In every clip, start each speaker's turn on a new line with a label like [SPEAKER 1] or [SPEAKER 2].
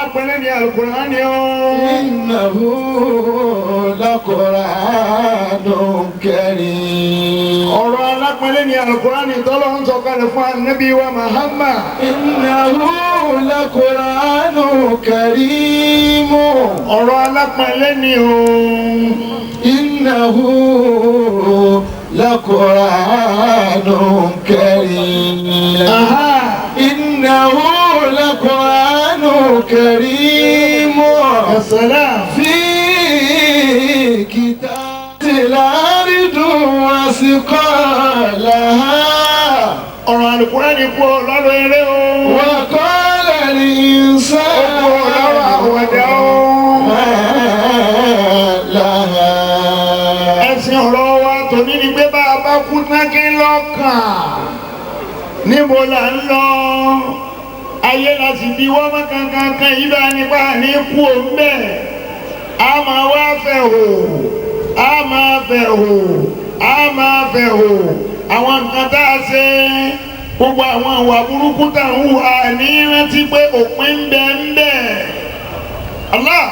[SPEAKER 1] alápẹ̀lẹ́ ni Al-Qur'ani o.
[SPEAKER 2] Innahu laqur'anun karim.
[SPEAKER 1] Ọ̀rọ̀ alápẹ̀lẹ́ ni Al-Qur'ani tọ́lọ́run sọ kalẹ̀ fún Ànábì wa Muhammad.
[SPEAKER 2] Innahu laqur'anun karim.
[SPEAKER 1] Ọ̀rọ̀ alápẹ̀lẹ́ ni o.
[SPEAKER 2] Innahu laqur'anun karim. Innahu laqur'anun karim.
[SPEAKER 1] As-salam.
[SPEAKER 2] Fi kitabil ardi wasqalaha.
[SPEAKER 1] Ọ̀rọ̀ Al-Qur'ani kú lọ́rọ̀ eré o.
[SPEAKER 2] Wa qala al-insanu
[SPEAKER 1] lọ́rọ̀ àwọ̀dá o.
[SPEAKER 2] laha.
[SPEAKER 1] Ẹ̀sìn ọ̀rọ̀ wa tòní ni pé bá a bá kú tán kí lọ́kàn. Níbo là ń lọ? Ayé la sì bí wọ́n mọ́ kankan yìí bá nípa ní kú òun bẹ́ẹ̀. A máa wá fẹ̀ hò, a máa fẹ̀ hò, a máa fẹ̀ hò. Àwọn nǹkan tá a ṣe, gbogbo àwọn àwà burúkú tá à ń hù ní rántí pé òpin ń bẹ. Allah.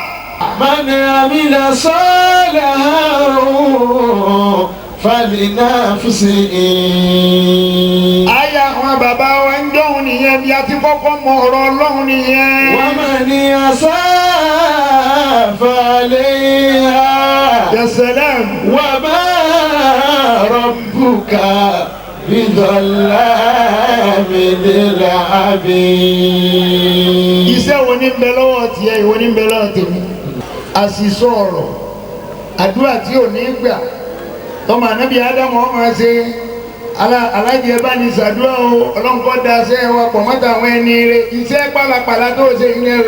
[SPEAKER 2] Man amila salihan falinafsihi.
[SPEAKER 1] Ayé àwọn bàbá wa ń dọ̀hún nìyẹn bí a ti kọ́kọ́ mọ ọ̀rọ̀ Ọlọ́run nìyẹn.
[SPEAKER 2] Wa man asaa falayha.
[SPEAKER 1] Ya salam.
[SPEAKER 2] Wa ma rabbuka bidhallamin lil abid.
[SPEAKER 1] Iṣẹ́ wo ni ń bẹ lọ́wọ́ tiẹ̀, ìwọ ni ń bẹ lọ́wọ́ tèmi? Àṣìṣọ́ ọ̀rọ̀, àdúrà tí ò ní gbà. Tọ́mọ ànábì Ádámù ọmọ ṣe alájẹ ẹ bá ní ṣàdúrà o, ọlọ́nkọ́ da ṣe ẹ wa pọ̀ mọ́ta àwọn ẹni rẹ̀. Iṣẹ́ pálapàla tó ṣe ìyẹn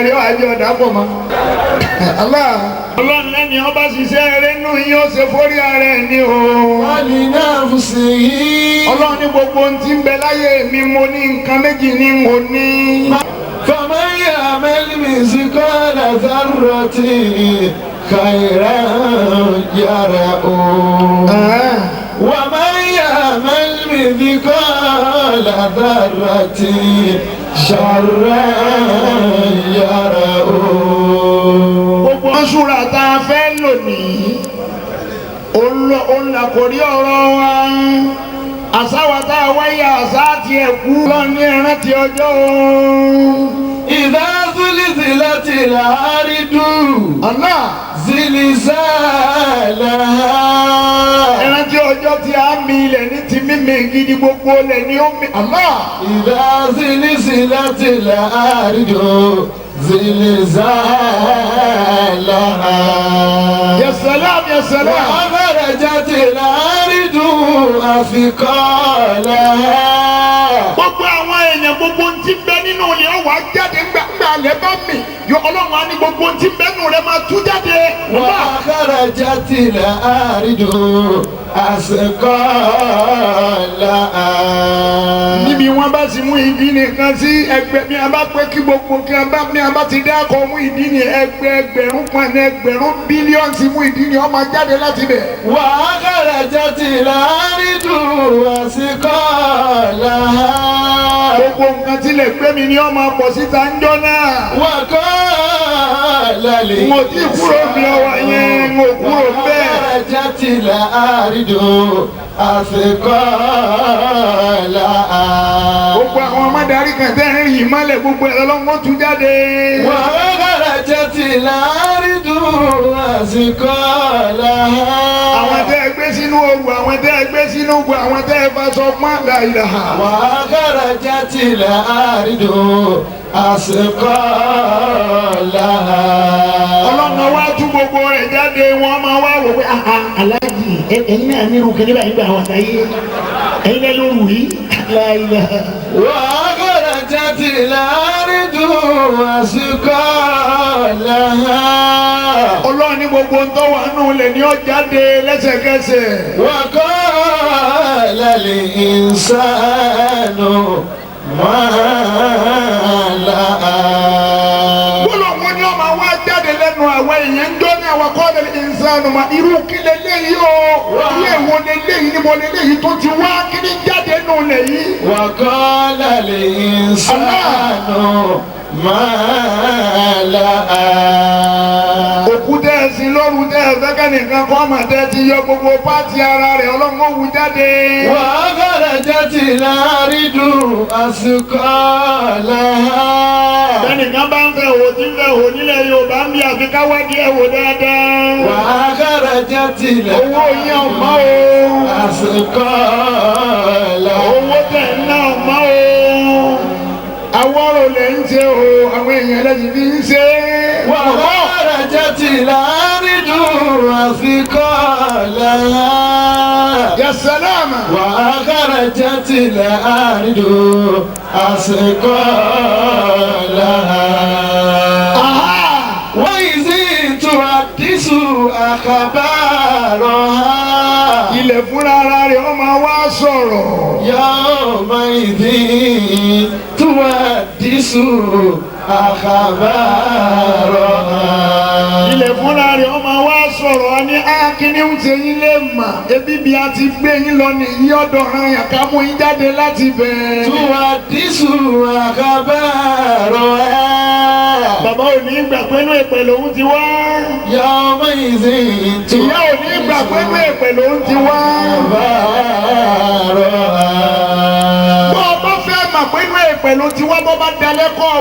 [SPEAKER 1] rẹ̀ wà á jẹ́ ọ̀dà pọ̀ mọ́. Ọlọ́run lẹ́ni ọba ṣiṣẹ́ rẹ̀ nù yín ó ṣe fórí ara ẹ̀ ní o.
[SPEAKER 2] Falinafsihi.
[SPEAKER 1] Ọlọ́run ní gbogbo ohun tí ń bẹ láyé mi mo ní nǹkan méjì ní mo ní.
[SPEAKER 2] فمن يعمل مثقال ذرة خيرا يره ومن يعمل مثقال ذرة شرا يره.
[SPEAKER 1] Gbogbo ọ̀ṣùrà tá a fẹ́ lò nìyí, òun là kò rí ọ̀rọ̀ wa. Àsáwà tá a wáyé àṣà àti ẹ̀kú lọ ní ìrántí ọjọ́ o.
[SPEAKER 2] إذا زلزلت الأرض
[SPEAKER 1] Allah.
[SPEAKER 2] زلزالها.
[SPEAKER 1] Ìrántí ọjọ́ tí a mi ilẹ̀ ní ti mímì gidi gbogbo ilẹ̀ ni ó mi. Allah.
[SPEAKER 2] إذا زلزلت الأرض زلزالها.
[SPEAKER 1] Ya salam, ya salam.
[SPEAKER 2] وأخرجت الأرض أثقالها.
[SPEAKER 1] Gbogbo àwọn èèyàn gbogbo ń ti bẹ nínú ilẹ̀ ọ̀wá jáde gbàgbà alẹ́ bá mi. Yọ Ọlọ́run á ní gbogbo ń ti bẹ nínú rẹ̀ máa tú jáde.
[SPEAKER 2] وأخرجت الأرض أثقالها.
[SPEAKER 1] Níbi wọn bá sì mú ìdí nìkan sí ẹgbẹ́ mi a bá pé kí gbogbo kí a bá mi a bá ti dákọ̀ mú ìdí ni ẹgbẹ̀rún kan ní ẹgbẹ̀rún bílíọ̀nù sí mú ìdí ni ó máa jáde láti bẹ̀.
[SPEAKER 2] وأخرجت الأرض أثقالها.
[SPEAKER 1] Gbogbo nǹkan tí lè gbé mi ni ó máa pọ̀ síta ń jọ náà.
[SPEAKER 2] وقال
[SPEAKER 1] Mo ti kúrò bí ọwọ́ yẹn, mo kúrò bẹ́ẹ̀.
[SPEAKER 2] وأخرجت الأرض أثقالها.
[SPEAKER 1] Gbogbo àwọn ọmọdarí kan tẹ́ ń rí ìmọ̀lẹ̀ gbogbo ẹ̀ lọ́wọ́ tún jáde.
[SPEAKER 2] وأخرجت الأرض أثقالها.
[SPEAKER 1] Àwọn tẹ́ ẹ gbé sínú òru, àwọn tẹ́ ẹ gbé sínú ògùn, àwọn tẹ́ ẹ bá sọ pọ́n la ilaha.
[SPEAKER 2] وأخرجت الأرض أثقالها.
[SPEAKER 1] Ọlọ́run wá tú gbogbo rẹ̀ jáde, wọ́n máa wá wò pé aláàjì ẹ̀yin náà ní irú kìnìún báyìí gbà wọ́n sáyé ẹ̀yin náà lóru yìí la ilaha.
[SPEAKER 2] وأخرجت الأرض أثقالها.
[SPEAKER 1] Ọlọ́run ní gbogbo ń tọ́wọ́ nù lẹ̀ ní ó jáde lẹ́sẹ̀kẹsẹ̀.
[SPEAKER 2] وقال الإنسان ما لها.
[SPEAKER 1] Gbólóhùn ni ó máa wá jáde lẹ́nu àwọn èèyàn ń jọ́ ní àwọn kọ́lẹ̀ ìsánù ma irú kí leléyìí o. Irú èwo leléyìí níbo leléyìí tó ti wá kí ní jáde nù lẹ̀ yìí.
[SPEAKER 2] وقال الإنسان ما لها
[SPEAKER 1] òkú tẹ́ ẹ sin lóru tẹ́ ẹ fẹ́ kẹ́nìkan kọ́ ọmọ tẹ́ ti yọ gbogbo pátì ara rẹ̀ ọlọ́run ó wú jáde.
[SPEAKER 2] وأخرجت الأرض أثقالها.
[SPEAKER 1] bẹ́nìkan bá ń fẹ́ wò tí ń fẹ́ wò nílẹ̀ Yorùbá ń bí àfi káwádìí ẹ̀ wò dáadáa.
[SPEAKER 2] وأخرجت
[SPEAKER 1] owó yẹn ọ̀mọ́ o.
[SPEAKER 2] أثقالها.
[SPEAKER 1] owó tẹ̀ ń ná ọ̀mọ́ o. awọ́rò lè ń ṣe o àwọn èèyàn lẹ́yìn bí ń ṣe.
[SPEAKER 2] وأخرجت الأرض أثقالها.
[SPEAKER 1] يا سلام.
[SPEAKER 2] وأخرجت الأرض أثقالها. وإذ تحدث أخبارها.
[SPEAKER 1] ilẹ̀ fúnra ara rẹ̀ ó máa wá sọ̀rọ̀.
[SPEAKER 2] يومئذ تحدث أخبارها.
[SPEAKER 1] ilẹ̀ fúnra rẹ̀ ó máa wá sọ̀rọ̀ ní akíní ń ṣe yín lè mà ebi bí a ti gbé yín lọ nìyí ọ̀dọ̀ hàn yàn ká mú yín jáde láti bẹ̀.
[SPEAKER 2] تحدث أخبارها.
[SPEAKER 1] bàbá ò ní gbà pé inú èpè lòun ti wá.
[SPEAKER 2] يومئذ
[SPEAKER 1] ìyá ò ní gbà pé inú èpè lòun ti wá.
[SPEAKER 2] أخبارها.
[SPEAKER 1] bọ́ ọ bá fẹ́ mà pé inú èpè lòun ti wá bọ́ bá dalẹ́ kọ́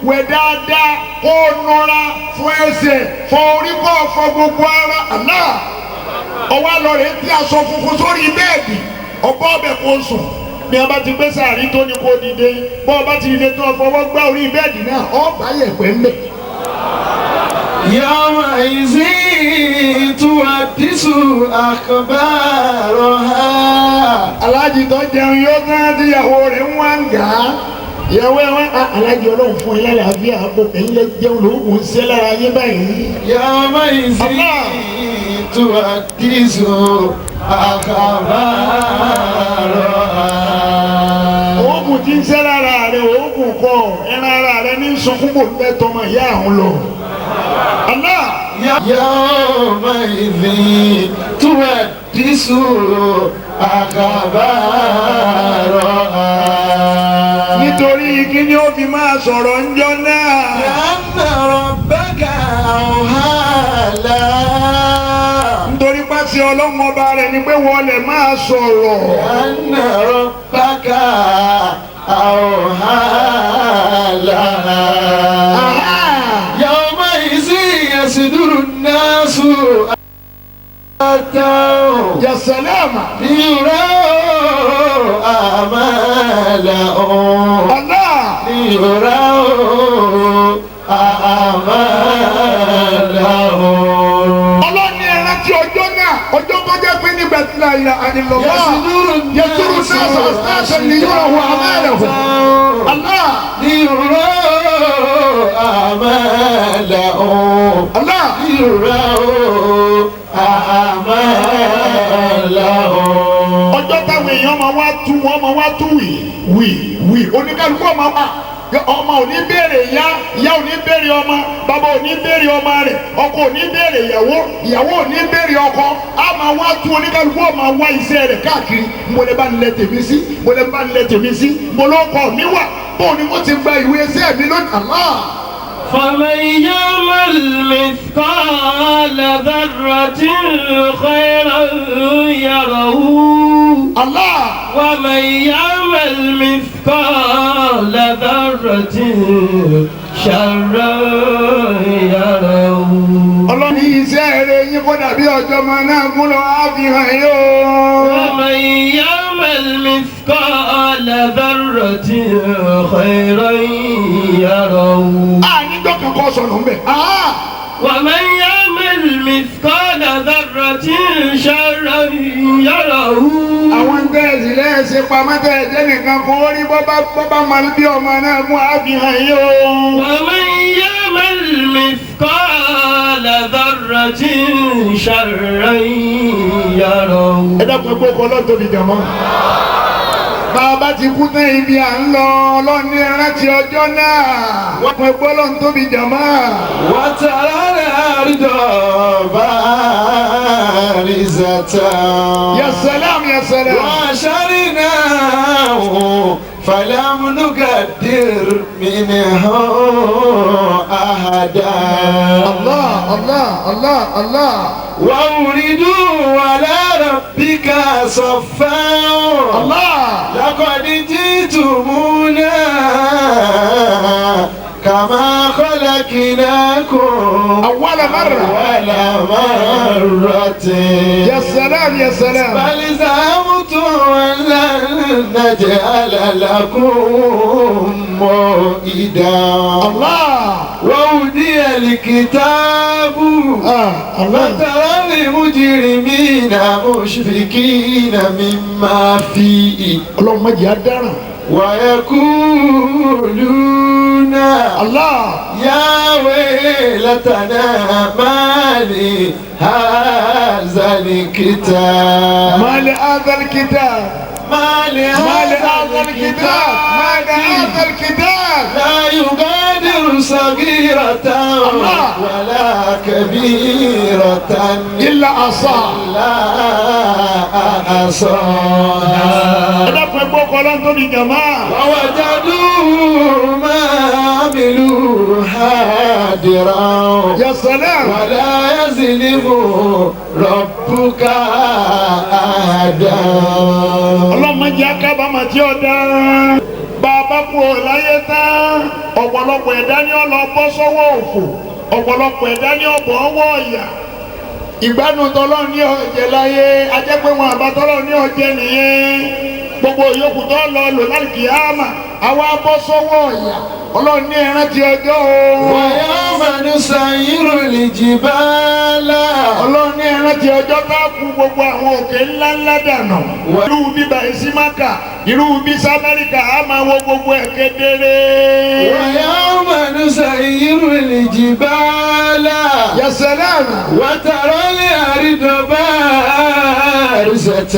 [SPEAKER 1] wẹ̀ dáadáa kó nura fún ẹsẹ̀ fọ orí kọ́ fọ gbogbo ara àná ọwọ́ àlọ́rẹ̀ tí aṣọ funfun sórí bẹ́ẹ̀dì ọbọ̀ ọbẹ̀ kò sùn bí a bá ti gbé sàárì tó ní kó dìde bọ́ ọ bá ti dìde tó fọwọ́ gbá orí bẹ́ẹ̀dì náà ọ bá yẹ̀pẹ̀ ń bẹ̀.
[SPEAKER 2] يومئذ تحدث أخبارها.
[SPEAKER 1] aláàjì tó jẹun yóò gán tíyàwó rẹ̀ ń wá ń gà á ìyàwó ẹ̀ wá aláàjì ọlọ́run fún ẹ lálàáfíà àpò ẹ̀yìn lẹ jẹun lóògùn ṣẹ́ lára yé báyìí.
[SPEAKER 2] يومئذ تحدث أخبارها.
[SPEAKER 1] oògùn tí ń ṣẹ́ lára rẹ̀ oògùn kọ́ ẹran ara rẹ̀ ní sunkún kò fẹ́ tọmọ ìyá àwọn lọ.
[SPEAKER 2] يومئذ تحدث أخبارها.
[SPEAKER 1] nítorí kí ni ó fi máa sọ̀rọ̀ ńjọ́ náà.
[SPEAKER 2] لأن ربك أوحى لها.
[SPEAKER 1] nítorí pàṣẹ ọlọ́run ọba rẹ̀ ni pé wọlé máa sọ̀rọ̀.
[SPEAKER 2] لأن ربك أوحى لها. يومئذ يصدر الناس أشتاتا
[SPEAKER 1] Ya salama.
[SPEAKER 2] ليروا أعمالهم.
[SPEAKER 1] Allah.
[SPEAKER 2] ليروا أعمالهم.
[SPEAKER 1] ọlọ́ni ẹran tí ọjọ́ náà ọjọ́ tó jẹ́ pé nígbà tí la ilà àdìlọ́wọ́ yẹtúrú náà sọ̀rọ̀ ní yóò wọ àmàlẹ̀hùn. Allah.
[SPEAKER 2] ليروا أعمالهم.
[SPEAKER 1] Allah.
[SPEAKER 2] ليروا أعمالهم.
[SPEAKER 1] ọjọ́ táwọn èèyàn máa wá tú wọn máa wá tú wì oníkálukú ọmọ wa ọmọ ò ní béèrè ìyá ò ní béèrè ọmọ bàbá ò ní béèrè ọmọ rẹ̀ ọkọ ò ní béèrè ìyàwó ò ní béèrè ọkọ a máa wá tú oníkálukú ọmọ wá iṣẹ́ rẹ̀ káàkiri mo lè bá nílẹ̀ tèmi sí mo lè bá nílẹ̀ tèmi sí mo ló kọ́ mi wà bó ni mo ti gba ìwé iṣẹ́ mi lónìí Allah.
[SPEAKER 3] فمن يعمل مثقال ذرة خيرا يره
[SPEAKER 1] Allah.
[SPEAKER 3] ومن يعمل مثقال ذرة شرا يره.
[SPEAKER 1] ọlọ́ni iṣẹ́ rẹ̀ yín kó dàbí ọjọ́ máa náà gún lọ á fi hàn yín o.
[SPEAKER 3] ومن يعمل مثقال ذرة خيرا يره.
[SPEAKER 1] níjọ́ kankan sọ̀rọ̀ mbẹ́.
[SPEAKER 3] ومن يعمل مثقال ذرة شرا يره.
[SPEAKER 1] àwọn tẹ́ẹ̀sì lẹ́ẹ̀ṣẹ̀ pamọ́ tẹ́ẹ̀jẹ́ nìkan kó rí bọ́bá máa bí ọmọ náà mú àfihàn yìí o.
[SPEAKER 3] ومن يعمل مثقال ذرة شرا يره.
[SPEAKER 1] ẹ dákun ẹgbẹ́ ọkọ ọlọ́tòbí jàmọ́. bàbá ti kú tán ibi à ń lọ ọlọ́ni rántí ọjọ́ náà wọ́n pẹ́ gbọ́lọ́ tóbi jàmọ́.
[SPEAKER 2] وترى الأرض بارزة
[SPEAKER 1] Ya salam ya salam.
[SPEAKER 2] وحشرناه فلم نقدر منه أحدا
[SPEAKER 1] الله الله الله الله
[SPEAKER 2] وأوردوا على ربك صفا
[SPEAKER 1] الله
[SPEAKER 2] لقد جئتمونا كما خلقناكم
[SPEAKER 1] أول مرة
[SPEAKER 2] أول مرة
[SPEAKER 1] يا سلام يا سلام
[SPEAKER 2] بل زعمتم أن لن نجعل لكم موئدا
[SPEAKER 1] الله
[SPEAKER 2] وأودي الكتاب
[SPEAKER 1] الله
[SPEAKER 2] وترى المجرمين مشفقين مما فيه
[SPEAKER 1] اللهم اجعلنا
[SPEAKER 2] ويقولون
[SPEAKER 1] الله
[SPEAKER 2] يا ويلتنا ما لهذا الكتاب
[SPEAKER 1] ما لهذا الكتاب
[SPEAKER 2] ما
[SPEAKER 1] ما لهذا
[SPEAKER 2] لهذا
[SPEAKER 1] الكتاب ما لهذا الكتاب
[SPEAKER 2] لا يغادر صغيرة
[SPEAKER 1] الله.
[SPEAKER 2] ولا كبيرة
[SPEAKER 1] إلا أصاب
[SPEAKER 2] إلا أحصاها
[SPEAKER 1] ẹ̀dàpọ̀ ẹgbọ́ ọkọ̀ lọ́ntọ́ ní jàmá
[SPEAKER 2] ووجدوا ما عملوا حاضرا
[SPEAKER 1] ya salam
[SPEAKER 2] ولا يظلم ربك أحدا
[SPEAKER 1] ọlọ́mọdé akábàámà tí ó dá bàbá kú ò láyé tán ọ̀pọ̀lọpọ̀ ẹ̀dá ní ọ̀nà bọ́ sọ́wọ́ òfò ọ̀pọ̀lọpọ̀ ẹ̀dá ní ọ̀bọ̀ ọwọ́ ọ̀yà ìgbádùn tọ́lọ́ ní ọ̀jẹ̀ láyé ajẹ́pẹ́ wọn àbá tọ́lọ́ ní ọ̀jẹ̀ nìyẹn gbogbo ìyókù tó lọ lò láti kìámà àwa bọ́ sọ́wọ́ ọ̀yà ọlọ́run ní ẹran ti ọjọ́ o.
[SPEAKER 2] ويوم نسير الجبال
[SPEAKER 1] ọlọ́run ní ẹran ti ọjọ́ tá a kú gbogbo àwọn òkè ńláńlá dànù. irú bíbá ìsímákà irú bísí amẹ́ríkà á máa wo gbogbo ẹ̀ kedere.
[SPEAKER 2] ويوم نسير الجبال
[SPEAKER 1] ya salam
[SPEAKER 2] وترى الأرض بارزة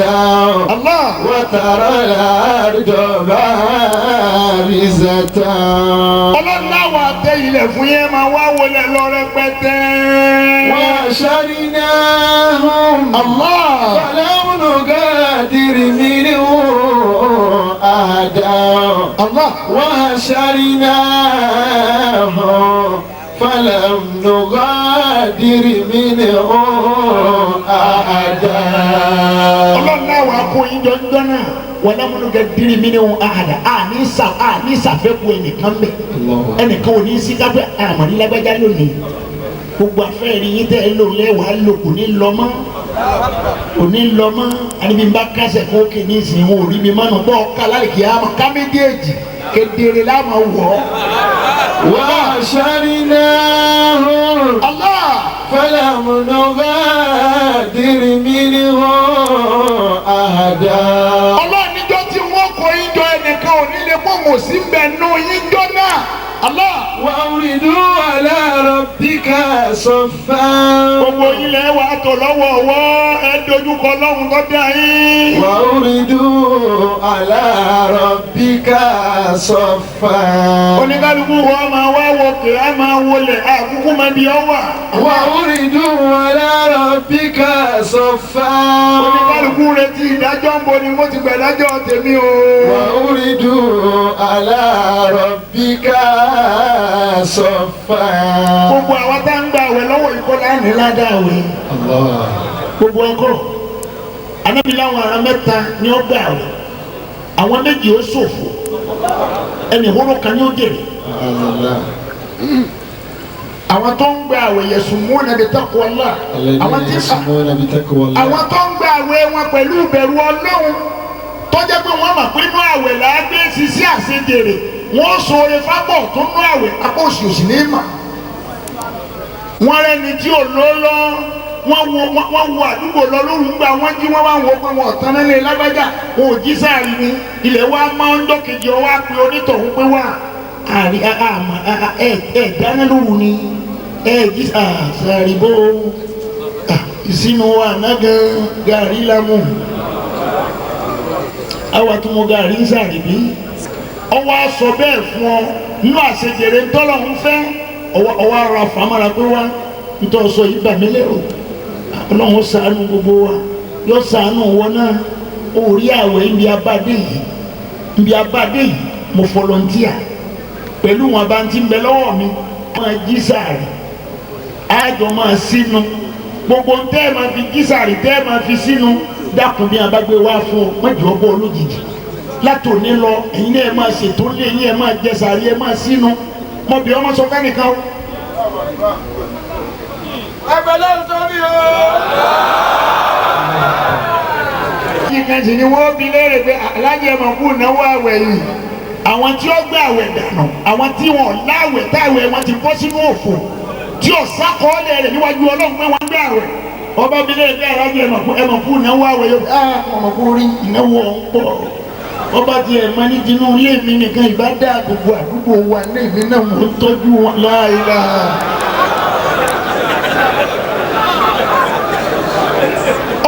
[SPEAKER 1] Allah
[SPEAKER 2] وترى الأرض بارزة
[SPEAKER 1] ọlọ́run náà wà tẹ ilẹ̀ fún yẹn máa wá wọlé lọ rẹpẹtẹ.
[SPEAKER 2] وحشرناهم
[SPEAKER 1] Allah
[SPEAKER 2] فلم نغادر منهم أحدا
[SPEAKER 1] Allah
[SPEAKER 2] وحشرناهم فلم نغادر منهم أحدا
[SPEAKER 1] ọlọ́run náà wà kó yín jọjọ́ náà wọn náà múnú gẹ́gẹ́rì mí ni wọn àhàdà àní sàfẹ́kù ẹnìkan bẹ̀ ẹnìkan ò ní sí káfẹ́ àmàlí lágbájá lónìí gbogbo afẹ́rí yín tẹ́ ẹ lò lẹ́wàá lò kò ní lọ mọ́ kò ní lọ mọ́ àníbi bá kásẹ̀ fún òkè ní ìsìn wọn ò rí mi mọ́nà bọ́ ọ̀ka láìkí àmọ́ ká méjèèjì kedere láàmú wọ̀ ọ́.
[SPEAKER 2] وحشرناهم
[SPEAKER 1] Allah
[SPEAKER 2] فلم نغادر منهم أحدا
[SPEAKER 1] ọlọ́run níjọ́ tí wọ́n kọ yín jọ ẹnìkan ò ní lè mọ̀ mọ̀ sí bẹ́ẹ̀ nù yín jọ náà Allah
[SPEAKER 2] وأوردوا على ربك صفا
[SPEAKER 1] gbogbo ilẹ̀ wa tó lọ́wọ́ ọwọ́ ẹ dojúkọ lọ́hùn tó dá yín.
[SPEAKER 2] وأوردوا على ربك صفا
[SPEAKER 1] oníkálukú wọn máa wá wọkè á máa wọlé àkúkú máa di ọwà.
[SPEAKER 2] وأوردوا على ربك صفا
[SPEAKER 1] oníkálukú retí ìdájọ́ ń bo ni mo ti gbẹ̀dájọ́ tèmi o.
[SPEAKER 2] وأوردوا على ربك صفا
[SPEAKER 1] gbogbo àwọn tá ń gba àwẹ̀ lọ́wọ́ ìkọlá ní ládàáwẹ̀
[SPEAKER 2] الله
[SPEAKER 1] gbogbo ẹ̀kọ́ anábì láwọn ará mẹ́ta ni ó gbà àwẹ̀ àwọn méjì ó ṣòfò ẹnì hóró kan ní ó jèrè.
[SPEAKER 2] الله
[SPEAKER 1] àwọn tó ń gba àwẹ̀ yẹ̀sùn mú nàbẹ taqwa Allah àwọn
[SPEAKER 2] الذين
[SPEAKER 1] tí
[SPEAKER 2] يسمون بتقوى الله
[SPEAKER 1] àwọn tó ń gba àwẹ̀ wọn pẹ̀lú ìbẹ̀rù Ọlọ́run tó jẹ́ pé wọ́n mọ̀ pé inú àwẹ̀ là á gbé sisi àṣejèrè wọ́n sọ̀rọ̀ fábọ̀ tó nú àwẹ̀ apá òsì òsì ní mà wọ́n rẹ́ni tí ò ló lọ wọ́n wo àdúgbò lọ lóhùn gbà wọ́n jí wọ́n wá wò pé wọ́n ọ̀tán nílé lágbájá wọn ò jí sáàrí ni ilẹ̀ wa máa ń dọ́kejì ọwọ́ àpè onítọ̀hún pé wà àrí ẹ̀ dáná lóru ni ẹ̀ jí sáàrí bó ìsinú wa nágan gàrí lámù àwọn àtúmọ̀ gàrí ń sáàrí bí ọwọ́ aṣọ bẹ́ẹ̀ fún ọ nínú àṣejèrè ńtọ́lọ́hún fẹ́ ọwọ́ ara fàmàrà pé wá nítorí sọ yìí bà mí lérò ọlọ́run ṣàánú gbogbo wa yóò ṣàánú wọn náà orí àwẹ̀ ibi abádé yìí nbí abadé yìí mo volunteer pẹ̀lú wọn bá ń ti bẹ lọ́wọ́ mi máa jí sààrì àjọ máa sínú gbogbo tẹ́ ẹ máa fi jí sààrì tẹ́ ẹ máa fi sínú dákun bí abágbé wá fún ọ mọ́jọ́ bọ́ olójijì látòní lọ ẹ̀yin náà ẹ máa ṣètò lé yín ẹ máa jẹ sààrì ẹ máa sínú mọ bí ọmọ sọ fẹ́nìkan. ẹgbẹ́ lọ́run tó bí o. kíkan sì ni wọ́n bí léèrè pé alájẹ mọ̀ kú náwó àwẹ̀ yìí àwọn tí ó gbé àwẹ̀ dànù àwọn tí wọn láwẹ̀ táwẹ̀ wọn ti bọ́ sínú òfò tí ò sákọọ́lẹ̀ rẹ̀ níwájú ọlọ́run pé wọ́n gbé àwẹ̀ ọba bí léèrè pé alájẹ mọ̀ kú náwó àwẹ̀ yóò ọmọ kú rí ìnáwó ọ̀pọ̀ ọba tí ẹ̀ mọ ní tinú ilé mi nìkan ìbá dá gbogbo àdúgbò wa ní ìlú náà mò ń tọ́jú wọn láìla.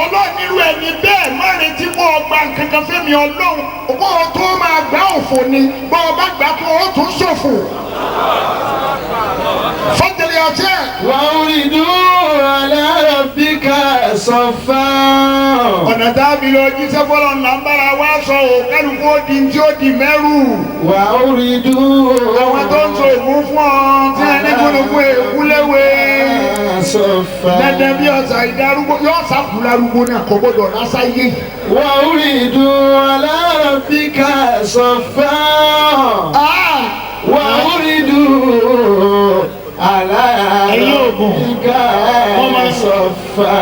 [SPEAKER 1] ọlọ́ọ̀nirú ẹni bẹ́ẹ̀ má retí kó o gba kankan fẹ́mi ọlọ́run kó o tó máa gbá òfò ni bó o bá gbà kó o tún ṣòfò. fọ́tẹ̀lẹ̀ ọ̀tẹ̀.
[SPEAKER 2] وأريدوا على ربك صفا.
[SPEAKER 1] ọ̀nà tábì lọ jíṣẹ́ fọlọ́ ńlá ń bára wá sọ ò kálukú ó di tí ó di mẹ́rù.
[SPEAKER 2] وأريدوا
[SPEAKER 1] àwọn tó ń sọ èkú fún ọ tí ẹ ní gbólógbó èkú léwe.
[SPEAKER 2] صفا.
[SPEAKER 1] dandan bí ọ̀sà ìdarúgbó yóò sàkú larúgbó náà kò gbọdọ̀ lásáyé.
[SPEAKER 2] وأريدوا على ربك صفا. وأريدوا على ربك صفا.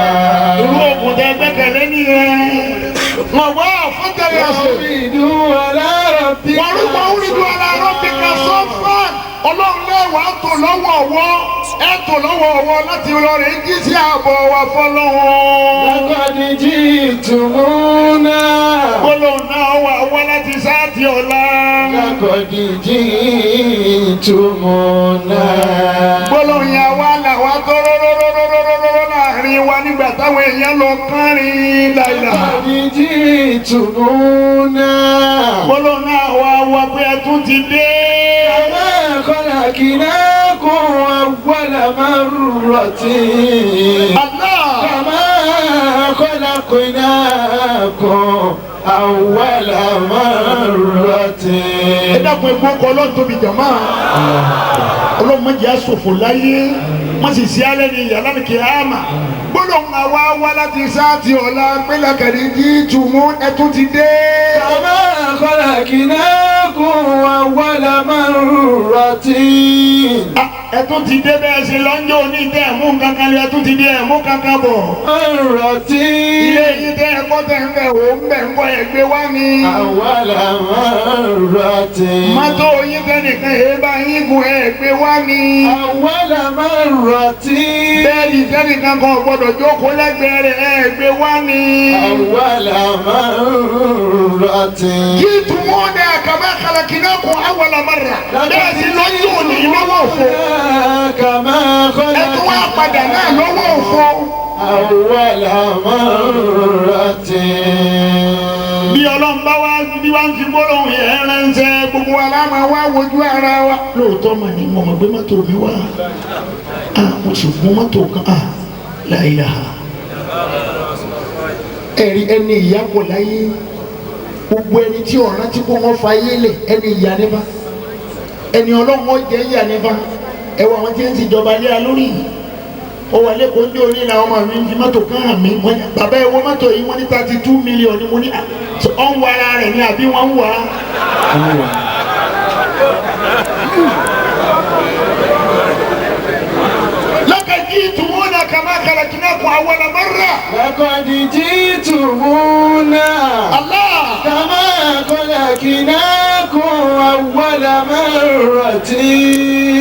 [SPEAKER 1] irú ògùn tẹ gbẹ́kẹ̀lé nìyẹn. wọ́n wá fọ́tẹ̀lẹ̀ ọ̀sẹ̀.
[SPEAKER 2] وأريدوا على ربك
[SPEAKER 1] wọ́n rúgbọ́ على ربك صفا. ọlọ́run lẹ́wàá tó lọ́wọ́ ọwọ́ ẹ tó lọ́wọ́ ọwọ́ láti lọ rẹ̀ jí sí ààbọ̀ wa fọlọ́wọ́.
[SPEAKER 2] لقد جئتمونا.
[SPEAKER 1] gbólóhùn náà wà wá láti sáàtì ọ̀la.
[SPEAKER 2] لقد جئتمونا.
[SPEAKER 1] gbólóhùn yà wá làwa tó róróróróróróró láàrin wa nígbà táwọn èèyàn lọ kánrin láìla.
[SPEAKER 2] لقد جئتمونا.
[SPEAKER 1] gbólóhùn náà wà wá pé ẹ tún ti dé.
[SPEAKER 2] كما خلقناكم أول مرة.
[SPEAKER 1] Allah.
[SPEAKER 2] كما خلقناكم أول مرة.
[SPEAKER 1] ẹ dákun egbò kọ ọlọ́run tóbi jàmá ọlọ́run má jẹ́ àsòfò láyé má sì sí alẹ́ ní ìyá lánàá kíámà gbólóhùn àwa wá láti sáàtì ọ̀la pẹ́lẹ́ kẹ̀rí jí tùmú ẹtún ti dé.
[SPEAKER 2] كما خلقناكم أول مرة.
[SPEAKER 1] ẹtún ti dé bẹ́ẹ̀ sí lọ́njọ́ òní tẹ́ ẹ̀mú kankan lé ẹtún ti dé ẹ̀mú kankan bọ̀.
[SPEAKER 2] مرة.
[SPEAKER 1] ilé yìí tẹ́ ẹ̀kọ́ tẹ̀ ń bẹ̀ wò ń bẹ̀ ń kọ́ ẹ̀gbẹ́ wá ní.
[SPEAKER 2] أول مرة.
[SPEAKER 1] mọ́tò yín tẹ́ nìkan èébá yín gun ẹ̀gbẹ́ wá ní.
[SPEAKER 2] أول مرة.
[SPEAKER 1] bẹ́ẹ̀ni tẹ́ nìkan kan gbọ́dọ̀ jókòó lẹ́gbẹ̀ẹ́ rẹ̀ ẹ̀gbẹ́ wá ní.
[SPEAKER 2] أول مرة.
[SPEAKER 1] جئتمونا كما خلقناكم أول مرة. bẹ́ẹ̀ sì lọ́jọ́ òní lọ́wọ́ òfo.
[SPEAKER 2] كما
[SPEAKER 1] ẹtún wá padà náà lọ́wọ́ òfo.
[SPEAKER 2] أول مرة.
[SPEAKER 1] bí ọlọ́run bá wá bí wá ń fi gbólóhùn yẹn ránṣẹ́ gbogbo wa la máa wá wojú ara wa. lóòótọ́ mà ní mo mọ̀ pé mọ́tò mi wá mo sì fún mọ́tò kan la ilaha. ẹ̀rí ẹni ìyá kò láyé gbogbo ẹni tí ọ̀ràn tí kò wọ́n fa yé lẹ̀ ẹni ìyá nípa ẹni ọlọ́run ọ̀jẹ̀ ìyá nípa ẹ̀wọ̀ àwọn tí ń ti jọba lé a lórí ó wà lẹ́kọ̀ọ́ ní orí làwọn ọmọ mi ń fi mọ́tò kán hàn mí bàbá ẹ̀ wọ mọ́tò yìí wọ́n ní 32 million ni mo ní ọ̀ ń wọ ara rẹ̀ ni àbí wọ́n ń wà á. لقد جئتمونا كما خلقناكم أول مرة.
[SPEAKER 2] لقد جئتمونا.
[SPEAKER 1] الله.
[SPEAKER 2] كما خلقناكم أول مرة.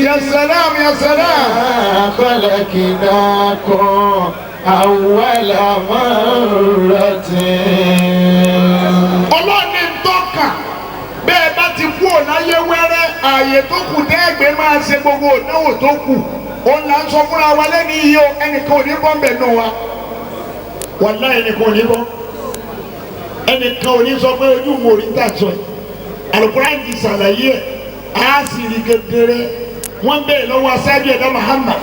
[SPEAKER 1] يا سلام يا سلام.
[SPEAKER 2] خلقناكم أول مرة.
[SPEAKER 1] ọlọ́ọ̀ni ń tọ́ka bẹ́ẹ̀ bá ti kú ọ̀láyé wẹ́rẹ́ ààyè tó kù dẹ́gbẹ́ máa ṣe gbogbo ìnáwó tó kù òun là ń sọ fúnra wa lẹ́nu iye o ẹnìkan ò ní bọ́ mbẹ̀ nù wa wàlá ẹnìkan ò ní bọ́ ẹnìkan ò ní sọ pé ojú mo rí tà sọ ẹ̀ Al-Qur'an ti ṣàlàyé ẹ̀ á sì rí kedere wọ́n bẹ̀rẹ̀ lọ́wọ́ aṣáájú ẹ̀dá Muhammad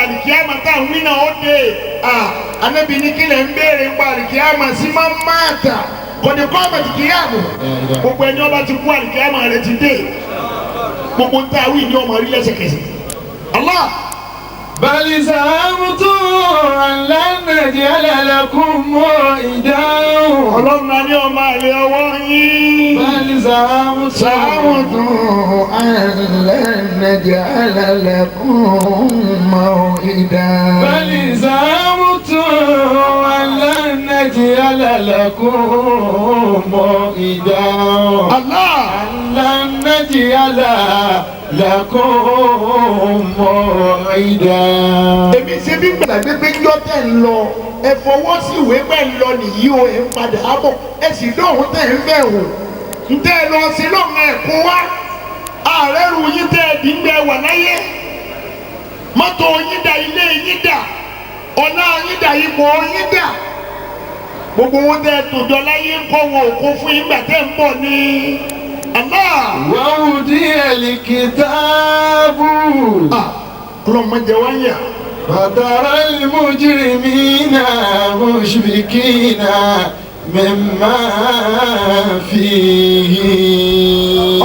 [SPEAKER 1] alikiyama tá a wí náà ó dé anabi ní kílẹ̀ ń béèrè ń pa alikiyama sí máa ń máa ta kò ní kọ́ ọ̀bẹ ti kì í àbò gbogbo ẹni ọba ti kú àlìkíyàmọ̀ rẹ ti dé gbogbo ntá wí ni ọmọ rí lẹ́sẹ̀kẹsẹ̀ Allah.
[SPEAKER 2] بل زعمتم أن لن نجعل لكم موعدا.
[SPEAKER 1] ọlọ́run náà ní ọmọ àlè ọwọ́ yín.
[SPEAKER 2] بل
[SPEAKER 1] زعمتم أن لن نجعل لكم موعدا.
[SPEAKER 2] بل زعمتم أن لن نجعل لكم موعدا.
[SPEAKER 1] Allah.
[SPEAKER 2] أن لن نجعل لكم موعدا.
[SPEAKER 1] èmi ṣe bí gbàgbé pé yọ tẹ̀ ń lọ ẹ fọwọ́ sí ìwé pẹ̀ ń lọ nìyí o ẹ ń padà bọ̀ ẹ sì dóhùn tẹ̀ ń bẹ̀ wò ń tẹ́ ẹ lọ sí lọ́mọ ẹ̀kọ́ wá ààrẹ rù yín tẹ́ ẹ dín gbẹ wà láyé mọ́tò yín dà ilé yín dà ọ̀nà yín dà ipò yín dà gbogbo wọn tẹ́ ẹ tòjọ láyé ń kọ́ wọn òkú fún yín gbà tẹ́ ń bọ̀ ní Allah.
[SPEAKER 2] ووضع الكتاب
[SPEAKER 1] ọlọ́mọdé wáyà.
[SPEAKER 2] فترى المجرمين مشفقين مما فيه.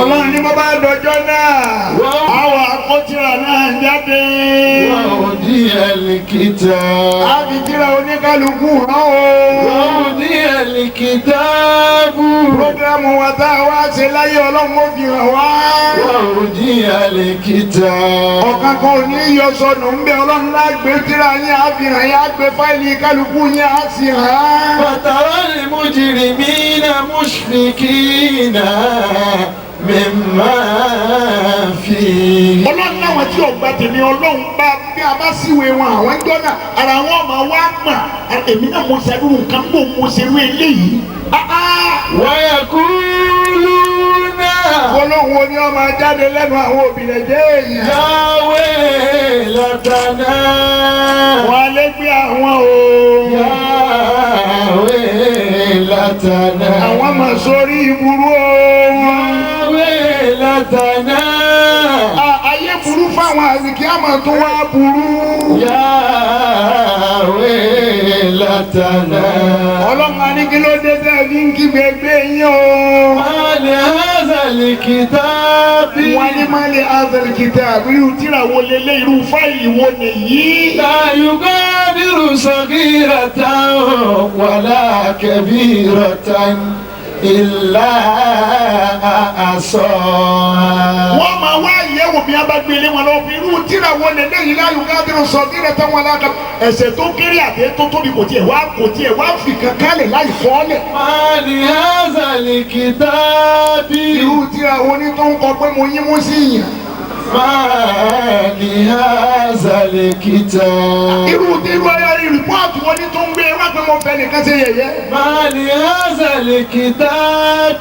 [SPEAKER 1] ọlọ́run ní bàbá àdọ́jọ́ náà àwọn akọ́tìrà náà jáde.
[SPEAKER 2] ووضع الكتاب.
[SPEAKER 1] àbítìrà oníkálukú hàn o.
[SPEAKER 2] ووضع الكتاب.
[SPEAKER 1] programu wa tá a wá ṣe láyé ọlọ́run ó fi hàn wá.
[SPEAKER 2] ووضع الكتاب.
[SPEAKER 1] ọ̀kan kan ò ní yọ sọnù ń bẹ ọlọ́run lágbé tìrà yín àfihàn yín àgbé fáìlì kálukú yín á sì hàn.
[SPEAKER 2] فترى المجرمين مشفقين مما فيه.
[SPEAKER 1] ọlọ́run náwọn tí ọgbà tèmi ọlọ́run bá bí a bá síwèé wọn àwọn ẹjọ́ náà ara wọn máa wá gbà èmi náà mo ṣàdúró nǹkan bò mo ṣe rú eléyìí.
[SPEAKER 2] ويقولون
[SPEAKER 1] ọlọ́run wo ni ọmọ jáde lẹ́nu àwọn òbílẹ̀ jẹ́ èèyàn.
[SPEAKER 2] يا ويلتنا
[SPEAKER 1] wọ́n lé gbé àwọn o.
[SPEAKER 2] يا ويلتنا
[SPEAKER 1] àwọn máa sórí ìburú o.
[SPEAKER 2] يا ويلتنا
[SPEAKER 1] ayé burú fáwọn àzìkí àmọ́ tó wá burú.
[SPEAKER 2] يا ويلتنا
[SPEAKER 1] ọlọ́run á ní kí ló dé tẹ́ fi ń kí gbẹgbẹ yín o.
[SPEAKER 2] ما لهذا الكتاب
[SPEAKER 1] wọ́n ní má lè azẹ̀lìkìtà irú tíra wo lélẹ̀ irú fáìlì wo nìyí.
[SPEAKER 2] لا يغادر صغيرة ولا كبيرة إلا أحصاها.
[SPEAKER 1] wọ́n máa wá ìyẹ̀wò bí wọ́n bá gbélé wọn lọ fi irú tíra wo lélẹ̀ yìí láyò gádìrú sọ kílẹ̀ tán wọn lága ẹ̀ṣẹ̀ tó kéré àti tó tóbi kò tiẹ̀ wá fi kankan lẹ̀ láì fọ́ lẹ̀.
[SPEAKER 2] ما لهذا الكتاب
[SPEAKER 1] irú tíra wo ní tó ń kọ pé mo yín mú sí yàn.
[SPEAKER 2] ما لهذا الكتاب
[SPEAKER 1] irú rìpọ́ọ̀tù wo ní tó ń gbé wá pé mo fẹ́ nìkan ṣe yẹ̀yẹ́.
[SPEAKER 2] ما لهذا الكتاب.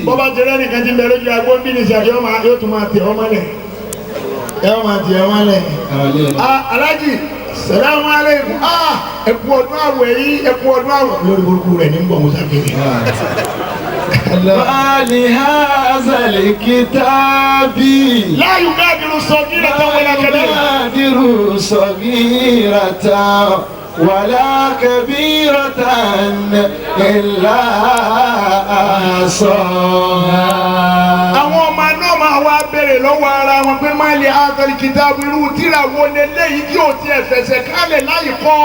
[SPEAKER 1] bọ́bá jẹ́rẹ́ nìkan ti bẹ̀rẹ̀ ju agbó bí nìṣẹ́ yóò tún máa tẹ̀ ọmọ lẹ̀. Alájì salamu aleykum ẹkú ọdún àwẹ̀ yìí ẹkú ọdún àwẹ̀ lórí burúkú rẹ̀ ní ń bọ̀ musa kiri.
[SPEAKER 2] ما لهذا الكتاب
[SPEAKER 1] لا يغادر صغيرة ولا كبيرة.
[SPEAKER 2] يغادر صغيرة ولا كبيرة إلا أحصاها.
[SPEAKER 1] àwọn ọmọ náà máa wá béèrè lọ́wọ́ ara wọn pé má lè àtàlì kìtàbù irú tíra wo lélẹ́yìí tí ò tiẹ̀ fẹsẹ̀ kálẹ̀ láì kọ́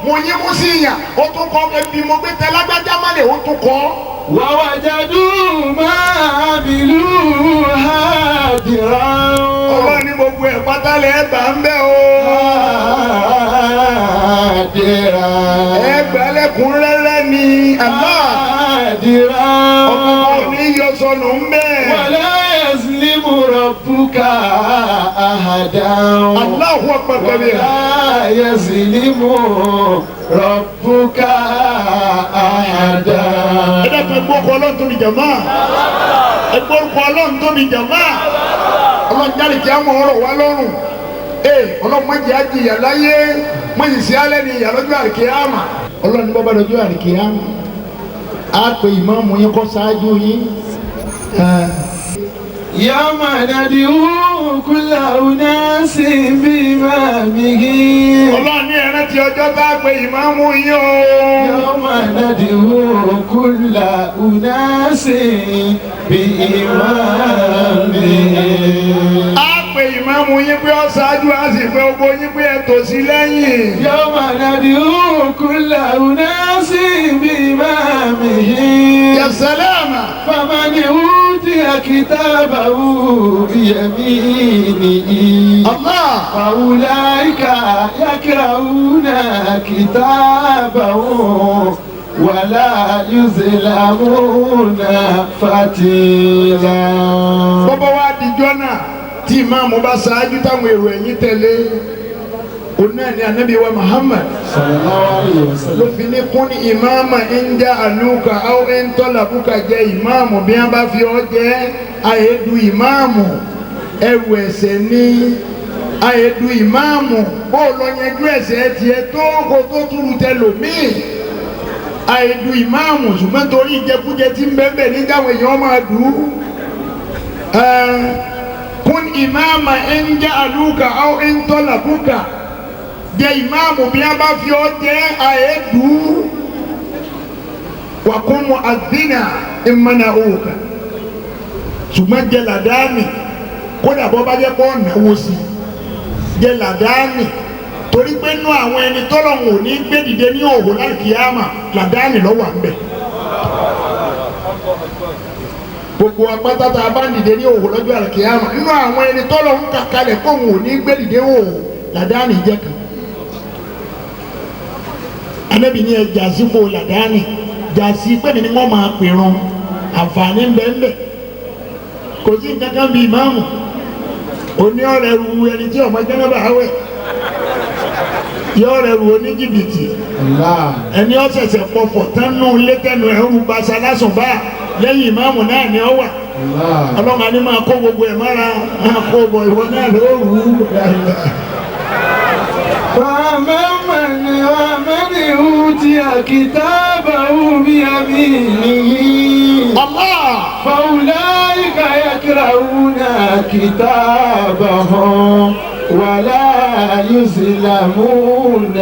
[SPEAKER 1] mo yín mú sí yàn ó tún kọ́ ẹbí mo gbé tẹ lágbájá má lè ó tún kọ́.
[SPEAKER 2] ووجدوا ما عملوا حاضرا.
[SPEAKER 1] ọlọ́run ní gbogbo ẹ̀ pátálẹ̀ ẹ̀ bá ń bẹ́ o.
[SPEAKER 2] حاضرا.
[SPEAKER 1] ẹ gbẹ́lẹ́kùnrẹ́rẹ́ ni àmọ́
[SPEAKER 2] حاضرا.
[SPEAKER 1] ọkọ̀ ní yọ sọnù ń bẹ́.
[SPEAKER 2] ولا يظلم ربك أحدا.
[SPEAKER 1] Allahu akbar kabira.
[SPEAKER 2] ولا يظلم ربك أحدا.
[SPEAKER 1] ẹ dẹ́kun ẹgbẹ́ ọkọ̀ ọlọ́run tóbi jàmá ẹgbẹ́ orúkọ ọlọ́run tóbi jàmá ọlọ́run jáde kí á mọ̀ ọ̀rọ̀ wá lọ́rùn ọlọ́run má jẹ́ àjìyà láyé má yìí sí alẹ́ ní ìyà lọ́jọ́ àríkíyàmà ọlọ́run ní bọ́bá lọ́jọ́ àríkíyàmà á pe ìmáàmù yín kó ṣáájú yín.
[SPEAKER 2] يوم ندعو كل أناس بإمامهم
[SPEAKER 1] Ọlọ́run ní ẹran tí ọjọ́ bá pe ìmáàmù yín o.
[SPEAKER 2] يوم ندعو كل أناس بإمامهم
[SPEAKER 1] Á pe ìmáàmù yín pé ó ṣáájú, á sì pe gbogbo yín pé ẹ tò sí lẹ́yìn.
[SPEAKER 2] يوم ندعو كل أناس بإمامهم
[SPEAKER 1] Ya salama.
[SPEAKER 2] فمن أوتي كتابه بيمينه
[SPEAKER 1] Allah.
[SPEAKER 2] فأولئك يقرؤون كتابهم ولا يظلمون فتيلا.
[SPEAKER 1] Bọ́bọ́ wá dijọ́ náà tí ìmáàmù bá ṣáájú táwọn èrò ẹ̀yìn tẹ̀lé. Òun náà ni Ànábì wa Muhammad.
[SPEAKER 2] صلى الله عليه
[SPEAKER 1] Ló
[SPEAKER 2] وسلم.
[SPEAKER 1] fi ní kún ní ìmáàmù ń já àlùkà áwọ̀ ń tọ́lá búkà jẹ́ ìmáàmù bí wọ́n bá fi ọ́ jẹ́ àyèdù ìmáàmù ẹrù ẹ̀ṣẹ̀ ní àyèdù ìmáàmù bó lọ yanjú ẹ̀ṣẹ̀ tiẹ̀ tó kó tó túrú tẹlòmíì àyèdù ìmáàmù ṣùgbọ́n torí ìjẹkújẹ tí ń bẹ́ẹ̀ ní káwọn èèyàn máa dùn kún ìmáàmù ń já àlùkà áwọ̀ ń tọ́lá búkà jẹ́ ìmáàmù bí wọ́n bá fi ọ́ jẹ́ àyèdù wàkúnmu àdínà ìmọ̀nà òkà ṣùgbọ́n jẹ́ làdáàmì kódà bọ́ bá jẹ́ kó náwó sí jẹ́ làdáàmì torí pé nú àwọn ẹni tọ́lọ̀hún ò ní gbé dìde ní òhò láì kíyámà làdáàmì lọ́wọ́ à ń bẹ̀. gbogbo apáta tá a bá dìde ní òhò lọ́jọ́ àlùkìyámà nínú àwọn ẹni tọ́lọ̀hún kàkalẹ̀ kóhùn ò ní gbé dìde òhò làdáàmì jẹ́ kan. Ànábì ní ẹ jàsí kó làdáàmì jàsí pé mi ni wọ́n máa pèrún àǹfààní ńbẹ́ńbẹ́ kò sí nǹkan kan bí ìmáàmù òní ọ̀rẹ́ ru ẹni tí ọmọ jẹ́nàbà áwẹ̀ yọ ọ̀rẹ́ ru oníjìbìtì ẹni ọ̀sẹ̀sẹ̀ pọ̀pọ̀ tánú létẹ́nu ẹ̀rù basa lásùnbà lẹ́yìn ìmáàmù náà ni ọ wà ọlọ́mọ ni máa kó gbogbo ẹ̀ mára máa kó bọ̀ ìwọ náà ló rù ú.
[SPEAKER 2] فمن أوتي كتابه بيمينه
[SPEAKER 1] Allah.
[SPEAKER 2] فأولئك يقرؤون كتابهم ولا يظلمون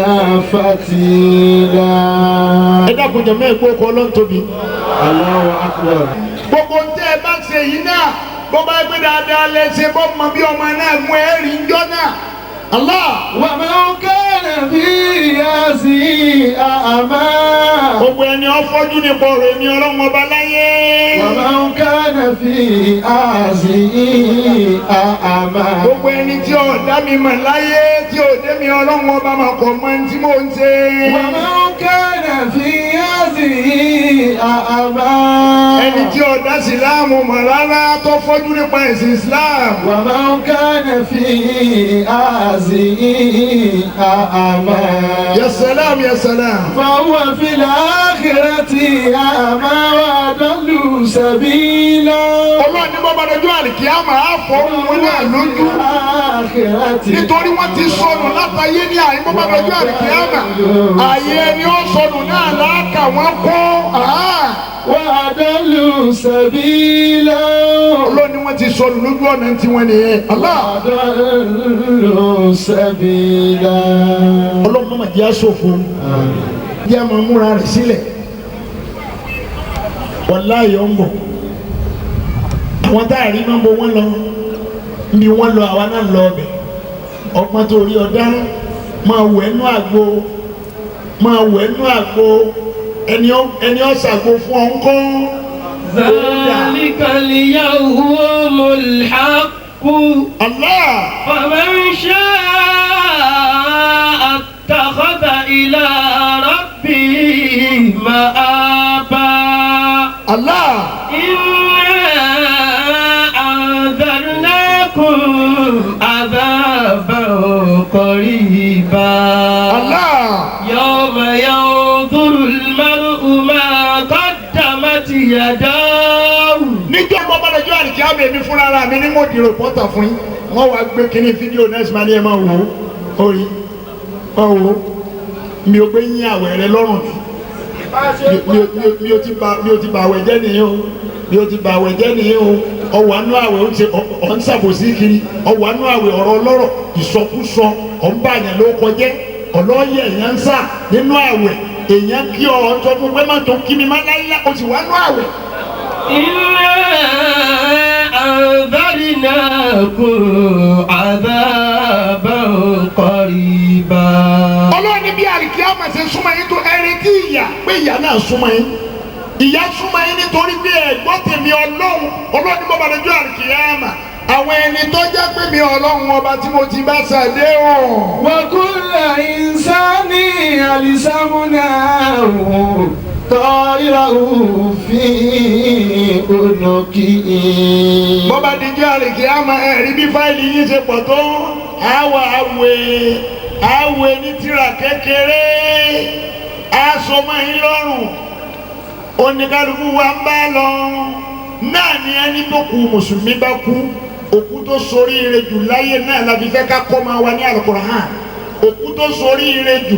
[SPEAKER 2] فتيلا.
[SPEAKER 1] ẹ dákun jẹ́ mẹ́ẹ̀kú ọkọ̀ ọlọ́ntóbi.
[SPEAKER 2] الله أكبر.
[SPEAKER 1] gbogbo ń tẹ́ ẹ bá ṣe yìí náà bó bá gbé dáadáa lẹ́sẹ̀ bó mọ bí ọmọ náà mú ẹ̀rí ń jọ náà. Allah.
[SPEAKER 2] ومن كان في هذه أعمى
[SPEAKER 1] gbogbo ẹni ọfọjú nípa ọ̀rọ̀ èmi Ọlọ́run ọba láyé.
[SPEAKER 2] ومن كان في هذه أعمى
[SPEAKER 1] gbogbo ẹni tí ò dá mi mọ̀ láyé tí ò dé mi Ọlọ́run ọba mà kọ̀ mọ́ ẹni tí mò ń ṣe.
[SPEAKER 2] ومن كان في هذه أعمى
[SPEAKER 1] ẹni tí ò dá síláàmù mọ̀ rárá tó fọ́jú nípa ẹ̀sìn Islam.
[SPEAKER 2] ومن كان في هذه أعمى
[SPEAKER 1] Ya salam ya salam.
[SPEAKER 2] فهو في الآخرة أعمى وأضل سبيلا.
[SPEAKER 1] Ọlọ́run ní bọ́bá lọ́jọ́ àlìkíyàmá á fọ́ wọn náà lójú. nítorí wọ́n ti sọnù látàyé ní àyè bọ́bá lọ́jọ́ àlìkíyàmá àyè ẹni ó sọnù náà láàkà wọ́n kọ́.
[SPEAKER 2] وأضل سبيلا.
[SPEAKER 1] Ọlọ́run ní wọ́n ti sọnù lójú ọ̀nà tí wọ́n nìyẹn. Allah.
[SPEAKER 2] وأضل سبيلا.
[SPEAKER 1] Ọlọ́run máa jẹ́ aṣòfò jẹ́ àmọ́ múra rẹ̀ sílẹ̀ wàláhì ó ń bọ̀ àwọn tá a rí máa ń bọ̀ wọ́n lọ níbi wọ́n lọ àwa náà lọ ọbẹ̀ ọgbọ́n tó rí ọ̀dá máa wẹ̀ nú àgbo máa wẹ̀ nú àgbo ẹni ọ̀sàgbo fún ọ ń kọ́.
[SPEAKER 3] ذلك اليوم الحق
[SPEAKER 1] Allah.
[SPEAKER 3] فمن شاء اتخذ إلى ربه مآبا
[SPEAKER 1] Allah.
[SPEAKER 3] إنا أنذرناكم عذابا قريبا
[SPEAKER 1] Allah.
[SPEAKER 3] يوم ينظر المرء ما قدمت يداه
[SPEAKER 1] níjọ́ bọ́ bọ́lá jọ àlìkí àbẹ̀ mi fúnra ara mi ní mo di rìpọ́tà fún yín wọ́n wá gbé kíní fídíò náà sì máa ní ẹ máa wò ó orí máa wò ó mi ò gbé yín àwẹ̀ rẹ lọ́rùn ni mi ò ti bà àwẹ̀ jẹ́ nìyẹn o mi ò ti bà àwẹ̀ jẹ́ nìyẹn o ọwọ́ àánú àwẹ̀ ọ̀ ń ṣàbòsí kiri ọwọ́ àánú àwẹ̀ ọ̀rọ̀ ọlọ́rọ̀ ìsọkúsọ ọ̀ ń bá àyàn ló kọjẹ́ ọlọ́yẹ̀ èèyàn ń sà nínú àwẹ̀ èèyàn kí ọ sọ fún pé má tó kí mi má láyé o sì wá nú àwẹ̀.
[SPEAKER 3] إنا أنذرناكم عذابا قريبا.
[SPEAKER 1] ọlọ́run ní bí àlìkíyámà ṣe súnmọ́ yín tó ẹni tí ìyà pé ìyà náà súnmọ́ yín ìyà súnmọ́ yín nítorí pé ẹ̀gbọ́n tèmi ọlọ́run ní bọ́bá lójú àlìkíyámà àwọn ẹni tó jẹ́ pé mi ọlọ́run ọba tí mo ti bá ṣàdéhùn.
[SPEAKER 2] وكل إنسان ألزمناه طائره في عنقه.
[SPEAKER 1] bọ́bá díjọ́ àlìkíyámà ẹ̀rí bí fáìlì yín ṣe pọ̀ tó àwẹ̀ ní tírà kékeré àsomọ́ yín lọ́rùn oníkálukú wa ń bá lọ náà ni ẹni tó kú mùsùlùmí bá kú òkú tó ṣoríire jù láyé náà la fi fẹ́ ká kọ́ máa wà ní Al-Qur'an òkú tó ṣoríire jù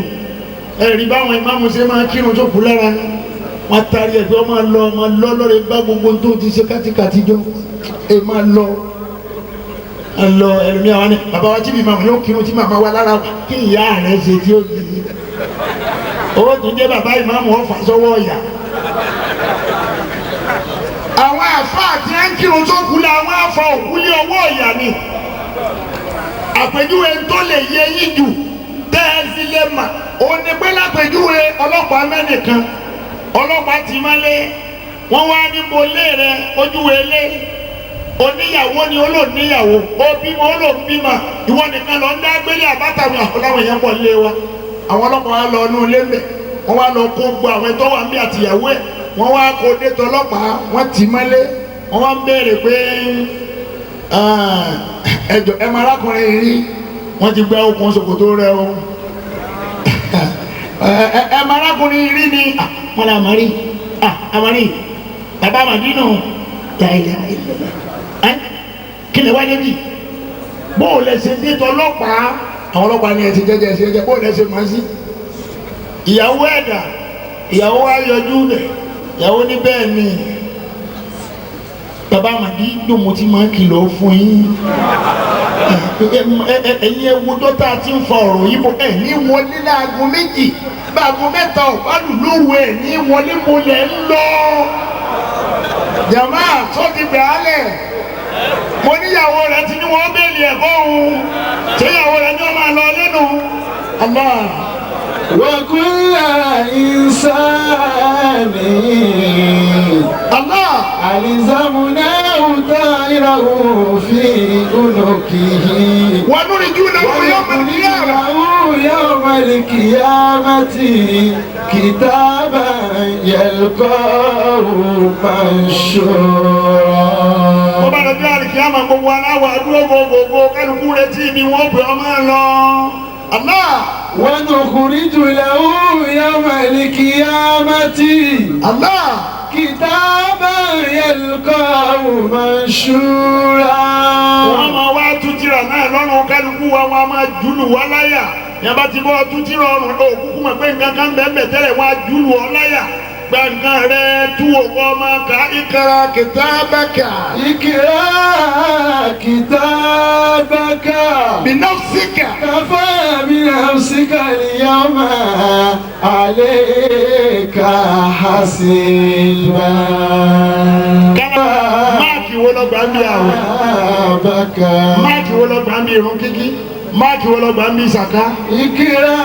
[SPEAKER 1] ẹ̀rí báwọn ìmáàmù ṣe máa kírun tó kú lára wọn tari ẹ̀fẹ́ ọmọ lọ lọ́rẹ̀ bá gbogbo tó ti ṣe kátikàti jọ ẹ máa lọ ẹlòmí àwọn ni bàbá wa tí bí màmá yóò kírun tí màmá wa lára kí ìyá rẹ̀ ṣe tí ó di owó tó jẹ́ bàbá ìmáàmù ọ̀fà sọ́wọ́ ọ̀yà. àwọn àfáà tí ń kírun tó kú la àwọn àfáà òkú lé ọwọ́ ọ̀yà ni àpèjúwe tó lè yẹ yí jù tẹ́ ẹ fi lè mà òun ni pé lápèjúwe ọlọ́pàá mẹ́nìkan ọlọ́pàá ti mọ́lé wọ́n wá ní bolé rẹ ojúwe lé oníyàwó ni olóòníyàwó ó bímọ olóòbímọ ìwọ nìkan lọ ń dá gbélé àbátàwọn àfọláwọn èèyàn pọ̀ lé wa àwọn ọlọ́pàá wa lọ inú ilé mbẹ wọ́n wá lọ kó gbọ́ àwọn ẹ̀tọ́ wa ń bí àtìyàwó ẹ̀ wọ́n wá kó dé tọlọ́pàá wọ́n tì mọ́lé wọ́n wá ń béèrè pé ẹjọ́ ẹ máa rákùnrin rí wọ́n ti gbá okùn ṣòkòtò rẹ o ẹ máa rákùnrin rí ni wọ́n lè àmàrí àmàrí bàbá àmàdínà yàìyà kí lè wá débi bóò lè ṣe dé tọlọ́pàá àwọn ọlọ́pàá ni ẹ ti jẹ́jẹ́ ṣe jẹ́ bóò lè ṣe máa sí ìyàwó ẹ̀dà ìyàwó wa yọjú rẹ̀ ìyàwó ní bẹ́ẹ̀ ni bàbá àmàdí dùn mo ti máa kìlọ̀ fún yín ẹ̀yin ewu dọ́tà ti ń fa ọ̀rọ̀ yìí bọ̀ ẹ̀ ní wọlé láago méjì báago mẹ́ta ọ̀pálù lóru ẹ̀ ní wọlé mo lẹ̀ ń lọ jàmá tó ti bẹ̀ álẹ̀ mo níyàwó rẹ̀ ti ní wọ́n bẹ́ẹ̀lì ẹ̀kọ́ òun tí ìyàwó rẹ̀ ní wọ́n máa lọ lẹ́nu Allah.
[SPEAKER 2] وكل إنسان
[SPEAKER 1] Allah.
[SPEAKER 2] ألزمناه طائره في عنقه
[SPEAKER 1] ونرجونه يوم القيامة
[SPEAKER 2] يوم القيامة كتابا يلقاه منشورا.
[SPEAKER 1] bọ́bá lọ́jọ́ àlìkíyàmà gbogbo aláwọ̀ àdúró gbogbo kálukú rẹ̀ tí ibi wọ́n pè ọmọ lọ. Allah.
[SPEAKER 2] ونخرج له يوم القيامة
[SPEAKER 1] Allah.
[SPEAKER 2] كتابا يلقاه منشورا.
[SPEAKER 1] wọ́n máa wá tútìrà náà lọ́rùn kálukú wa wọ́n máa jùlù wá láyà yàrá tí bọ́ tútìrà ọ̀rùn òkúkú mọ̀ pé nǹkan kan bẹ́ẹ̀ tẹ́lẹ̀ wọ́n á jùlù ọ láyà gbàngàn rẹ̀ tú òkú ọmọ ká ìkàrà kìtàbàkà.
[SPEAKER 2] اقرأ كتابك
[SPEAKER 1] binafsika.
[SPEAKER 2] كفى بنفسك اليوم عليك حسيبا.
[SPEAKER 1] máàkì wo lọ gbà ń bí àwẹ̀ máàkì wo lọ gbà ń bí irun kíkí máàkì wo lọ gbà ń bí ìsàká.
[SPEAKER 2] اقرأ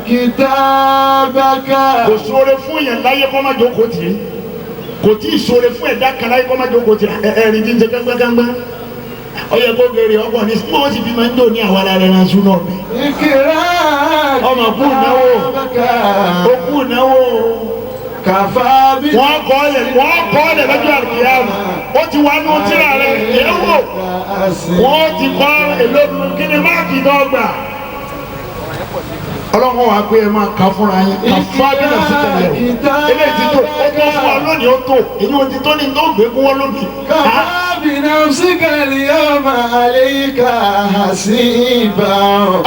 [SPEAKER 2] كتابك.
[SPEAKER 1] kò sóore fún yẹn láyé kó má jókòó tì í kò tí ì sóore fún ẹ̀dá kan láyé kó má jókòó tì í ẹ̀rìn tí ń ṣe gángan ọyẹ kó gèrè ọkọ ní mọ ó sì fi máa ń dò ní àwọn ará rẹ náà súná ọbẹ.
[SPEAKER 2] اقرأ
[SPEAKER 1] ọmọ kú náwó ó kú náwó.
[SPEAKER 2] كفى
[SPEAKER 1] wọ́n kọ́ ọ́ lẹ̀ lọ́jọ́ àlùkìyámà ó ti wá ní tíra rẹ̀ yẹ̀wò wọ́n ti kọ́ èlò kí ni máàkì dọ́gba. ọlọ́run wa pé ẹ máa kà fúnra yín kà fábílẹ̀ sí tẹ̀lé o eléyìí ti tó ó tó fún wa lónìí ó tó èyí ó ti tó ní tó gbé kúwọ́ lónìí.
[SPEAKER 2] كفى بنفسك اليوم عليك حسيبا.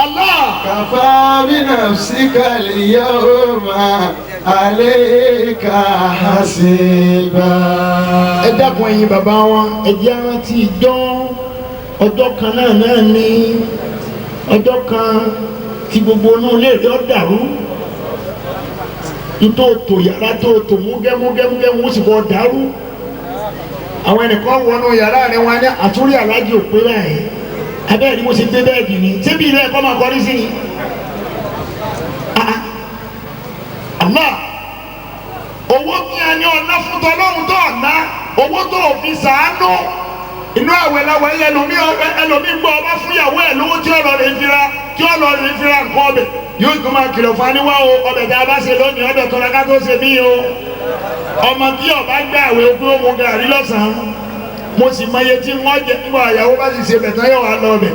[SPEAKER 1] Allah.
[SPEAKER 2] كفى بنفسك اليوم عليك حسيبا.
[SPEAKER 1] ẹ dákun ẹ̀yin bàbá wọn ẹ jẹ́ rántí ọjọ́ kan náà ní ọjọ́ kan tí gbogbo inú ilé rẹ̀ ó dàrú ntòtò yàrá tòtò múgẹ́múgẹ́múgẹ́ wọ́n sì bọ́ dàrú àwọn ẹnìkan wọnú yàrá rẹ̀ wọn ní àtúrí aláàjì òpé báyìí abẹ́rẹ́ ni mo ṣe gbé bẹ́ẹ̀dì ni ṣébi ilé ẹ̀kọ́ máa kọrí sí ni àmọ́ owó kí a ní ọ̀nà fún tọ́lọ́run tó ọ̀nà owó tó fi sàánú inú àwẹ̀ làwọn ẹlòmí gbọ́ ọba fúnyàwó ẹ̀ lówó tí ọ̀rọ̀ rẹ̀ fira nǹkan ọbẹ̀ yóò tún máa kìlọ̀ fún aníwá o ọbẹ̀ tí a bá ṣe lónìí ọbẹ̀ tó lọ́ká tó ṣe mí o ọmọ tí ọba gbà àwẹ̀ ogún omo gàrí lọ́sàn-án mo sì mọ iye tí wọ́n jẹ nígbà àyàwó bá sì ṣe bẹ̀tán yóò wá lọ ọbẹ̀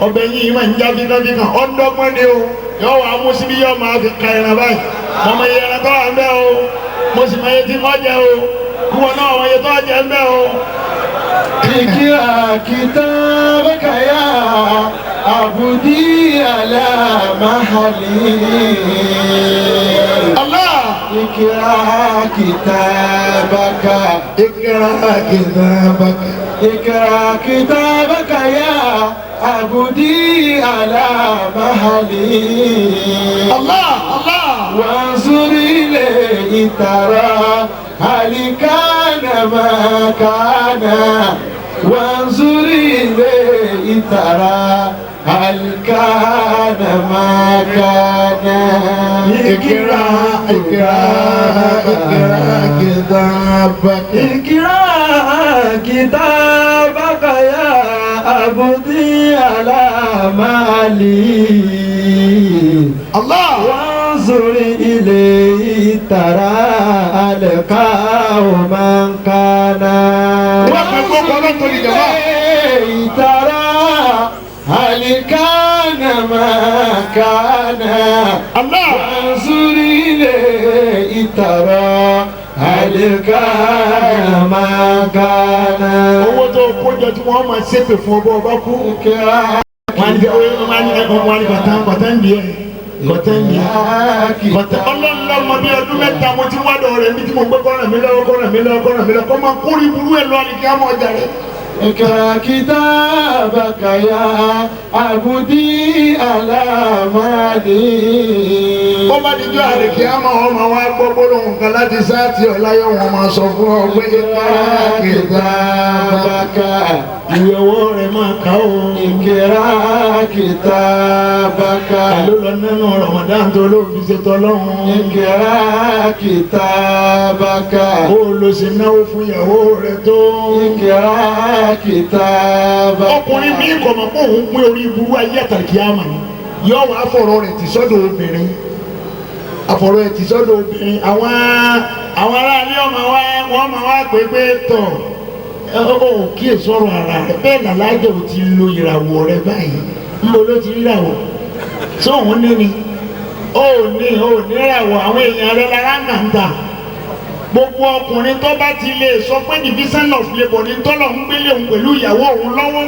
[SPEAKER 1] ọbẹ̀ yìí máa ń já fíkan ọ̀dọ́gbọ́n ni o yóò wá mú síbí yóò máa fi ka ẹran báyìí mo mọ iye ẹran tó wà ń bẹ̀ o mo sì mọ iye tí wọ́n jẹ o kúwọ náà mọ iye tó jẹ ń bẹ̀ o.
[SPEAKER 2] اقرأ كتابك يا عبدي على محلي.
[SPEAKER 1] الله
[SPEAKER 2] اقرأ كتابك اقرأ كتابك يا عبدي على محلي.
[SPEAKER 1] الله
[SPEAKER 2] وانظر إليه ترى هل كان ما كان. وانظر إليه ترى هل كان ما كان.
[SPEAKER 1] اقرأ
[SPEAKER 2] كتابك يا عبدي على مالي.
[SPEAKER 1] الله
[SPEAKER 2] وانظر إليه ترى هل كان من كان. ترى هل كان ما كان.
[SPEAKER 1] الله
[SPEAKER 2] وانظر إليه ترى هل كان ما كان.
[SPEAKER 1] owó tó kójọ tí wọ́n máa ṣépè fún ọba kú wọ́n ní kọ̀tán bí ẹ̀ ọlọ́lọ́mọ bí ọdún mẹ́ta mo ti wádọ̀ rẹ̀ ní tí mo gbé kọ́ràn mi lọ́wọ́ kọ́ máa kórìí burú ẹ̀ lọ àdìgí àmọ́ ọjà rẹ̀.
[SPEAKER 2] اقرأ كتابك يا عبدي على مالي.
[SPEAKER 1] bó bá dijọ́ àdìgí àmọ́ ọmọ wa gbọ́ gbólóhùn kan láti sáàtì ọ̀láyọ̀ wọn máa sọ fún ọ pé اقرأ كتابك ìwé ọwọ́ rẹ̀ máa kà ó.
[SPEAKER 2] اقرأ كتابك
[SPEAKER 1] ló lọ nínú Ramadan tó ló fi ṣe tọ́lọ́hún.
[SPEAKER 2] اقرأ كتابك
[SPEAKER 1] ó lọ sí náwó fún ìyàwó rẹ̀ tó.
[SPEAKER 2] اقرأ كتابك.
[SPEAKER 1] ọkùnrin mi kọ̀ mọ́ pé òun pín orí burú ayé àtàkì àmà ni yóò wá fọ̀rọ̀ rẹ̀ tì sọ́dọ̀ obìnrin àfọ̀rọ̀ rẹ̀ tì sọ́dọ̀ obìnrin àwọn aráàlú wọ́n máa wá pé tọ̀ ó kí èso ọ̀rọ̀ ara rẹ̀ bẹ́ẹ̀ làlájọ ò ti lo ìràwọ̀ rẹ̀ báyìí níbo ló ti ríràwọ̀ tí òun ní ni ó ní ràwọ̀ àwọn èèyàn rẹ̀ lára ń kà ń tà gbogbo ọkùnrin tó bá ti lè sọ pé division of labour ní tọ́lọ̀ ń gbélé òun pẹ̀lú ìyàwó òun lọ́wọ́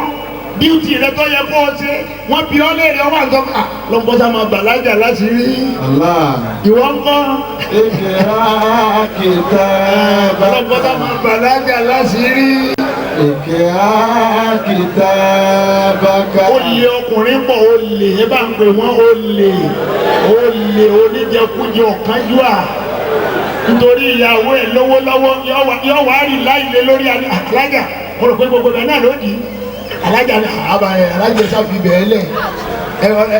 [SPEAKER 1] díùtì rẹ tó yẹ kó o ṣe wọ́n bí ọ́ léèrè ọwọ́ àtọ́kà lọ́nbọ́sá máa bàlájà láti rí ìwọ ń kọ́
[SPEAKER 2] اقرأ كتابك
[SPEAKER 1] lọ́nbọ́sá máa bàlájà láti rí.
[SPEAKER 2] اقرأ كتابك.
[SPEAKER 1] ó lé ọkùnrin pọ̀ ó lè é bá ń pè wọ́n ó lè oníjẹkújẹ ọ̀kánjúà nítorí ìyàwó ẹ̀ lówó lọ́wọ́ yọ wá rí láìlé lórí alájà mo rò pé gbogbo ẹ̀ náà lódì alájà ní àbáyé alájà sáfi bẹ́ẹ̀ lẹ̀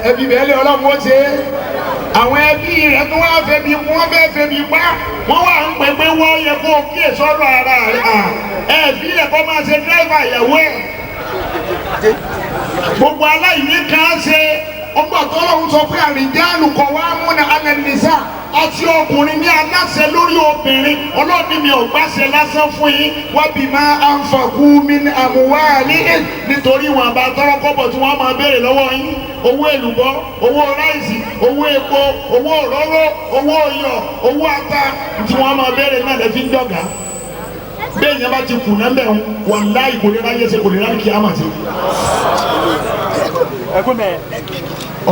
[SPEAKER 1] ẹbí bẹ́ẹ̀ lẹ̀ ọlọ́run ó ṣe é àwọn ẹbí rẹ̀ tó wá fẹ́bi wọ́n fẹ́ fẹ́bi pa wọ́n wà ń pè pé wọ́n yẹ kó kí èso ọ̀rọ̀ ara rẹ̀ ẹbí rẹ̀ kó máa ṣe dírẹ́fà ìyàwó ẹ̀ gbogbo aláìní kan ṣe ọgbà tó lọ́wọ́ sọ pé àrìjáàlù kọ̀ wá múna alẹ́ nìsá àti ọkùnrin ní aláṣẹ lórí obìnrin ọlọ́ọ̀ni mi ò gbàṣẹ lásán fún yín wọ́n bí máa àǹfààkú mi ní àmúwá nílẹ̀ nítorí wọn bá tọrọ kọ́bọ̀ tí wọ́n máa béèrè lọ́wọ́ yín owó èlùbọ́ owó ráìsì owó epo owó òróró owó ọyọ owó ata tí wọ́n máa béèrè náà lẹ́fí ń dọ̀gá bẹ́ẹ̀ yẹn bá ti kù náà bẹ́ẹ̀ wọn láì kò lè ráyè ṣe kò lè ráyè kí á mà sí.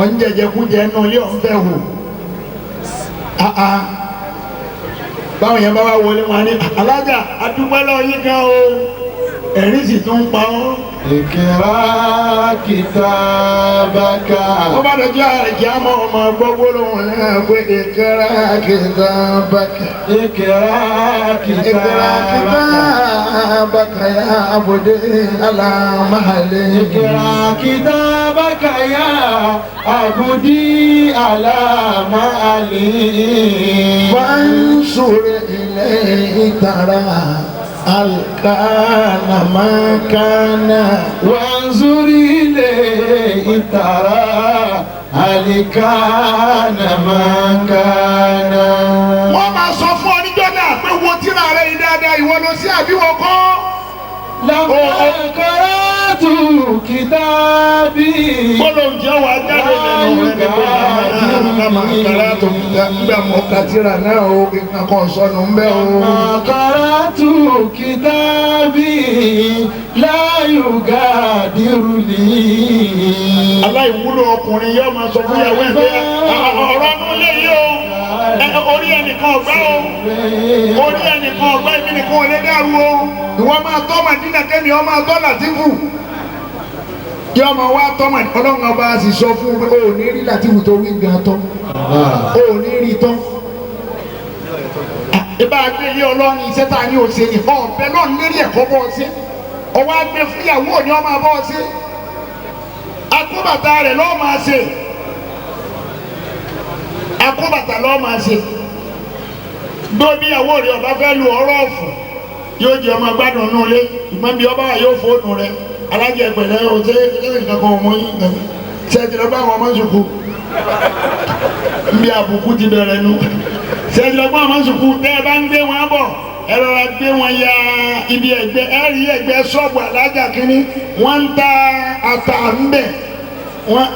[SPEAKER 1] ọ̀njẹ̀jẹ̀kújẹ náà ilé ọ̀nfẹ́ wò báwọn yẹn bá wá wọlé wọn ní alájà adúpẹ́ lọ́wọ́ yín gan o ẹ̀rí sì tún pa ọ́.
[SPEAKER 2] اقرأ كتابك
[SPEAKER 1] wọ́n bá dọ̀jọ́ àrẹ̀jẹ̀ àmọ́ ọmọ gbogbo lòun náà pé اقرأ كتابك
[SPEAKER 2] اقرأ
[SPEAKER 1] اقرأ
[SPEAKER 2] كتابك
[SPEAKER 1] كتابك يا عبدي على مهلي
[SPEAKER 2] اقرأ كتابك يا عبدي على مهلي
[SPEAKER 1] فانظر إليه ترى هل كان ما كان
[SPEAKER 2] وانظر إليه ترى هل كان ما كان.
[SPEAKER 1] wọ́n máa sọ fún ọ níjọ́ náà pé wo tíra rẹ̀ yìí dáadáa ìwọ ló sí àbí wọ́n kọ́.
[SPEAKER 2] لما قرأت كتابي
[SPEAKER 1] bọ́lọ̀ jẹ́ wà jáde lẹ́nu rẹ̀ nígbà máa kàrà tó gbà mọ́ kàtírà náà o nǹkan sọnù ń bẹ́ o.
[SPEAKER 2] لما قرأت كتابي لا يغادر لي.
[SPEAKER 1] aláìwúlò ọkùnrin yóò máa sọ fún ìyàwó ẹ̀ pé ọ̀rọ̀ ọdún lé yìí o orí ẹnìkan ọ̀gbá o orí ẹnìkan ọ̀gbá ibi nìkan ò lè dàrú o ìwọ máa tọ́ màdínà kẹ́mi ọ máa tọ́ làtìfù yọ máa wá tọ́ màdínà ọlọ́run ọba sì sọ fún un pé o ò ní rí làtìfù tó wí gan tán o ò ní rí tán ìbá gbé ilé ọlọ́run iṣẹ́ tá a ní òṣè ní ọ̀bẹ náà lérí ẹ̀kọ́ bọ́ ọ sí ọwọ́ agbé fúyàwó òní ọmọ abọ́ ọ sí akóbàtà rẹ̀ lọ́ọ́ máa ṣe akóbàtà lọ́ọ́ máa ṣe gbóbi ìyàwó rẹ̀ ọba fẹ́ lu ọ̀rọ̀ ọ̀fù yóò jẹ́ ọmọ gbádùn nù lé ìgbọ́n bí ọba wà yóò fóònù rẹ̀ alájẹ pẹ̀lẹ́ o ṣe nǹkan kan ọmọ yín nǹkan ṣe ti lọ bá àwọn ọmọ sùkú bí àbùkù ti bẹ̀rẹ̀ nu ṣe ti lọ bá àwọn ọmọ sùkú tẹ́ ẹ bá ń gbé wọn bọ̀ ẹ rọra gbé wọn ya ibi ẹgbẹ́ ẹ rí ẹgbẹ́ ṣọ́ọ̀bù alájà kínní wọ́n ń ta ata ńbẹ̀ wọ́n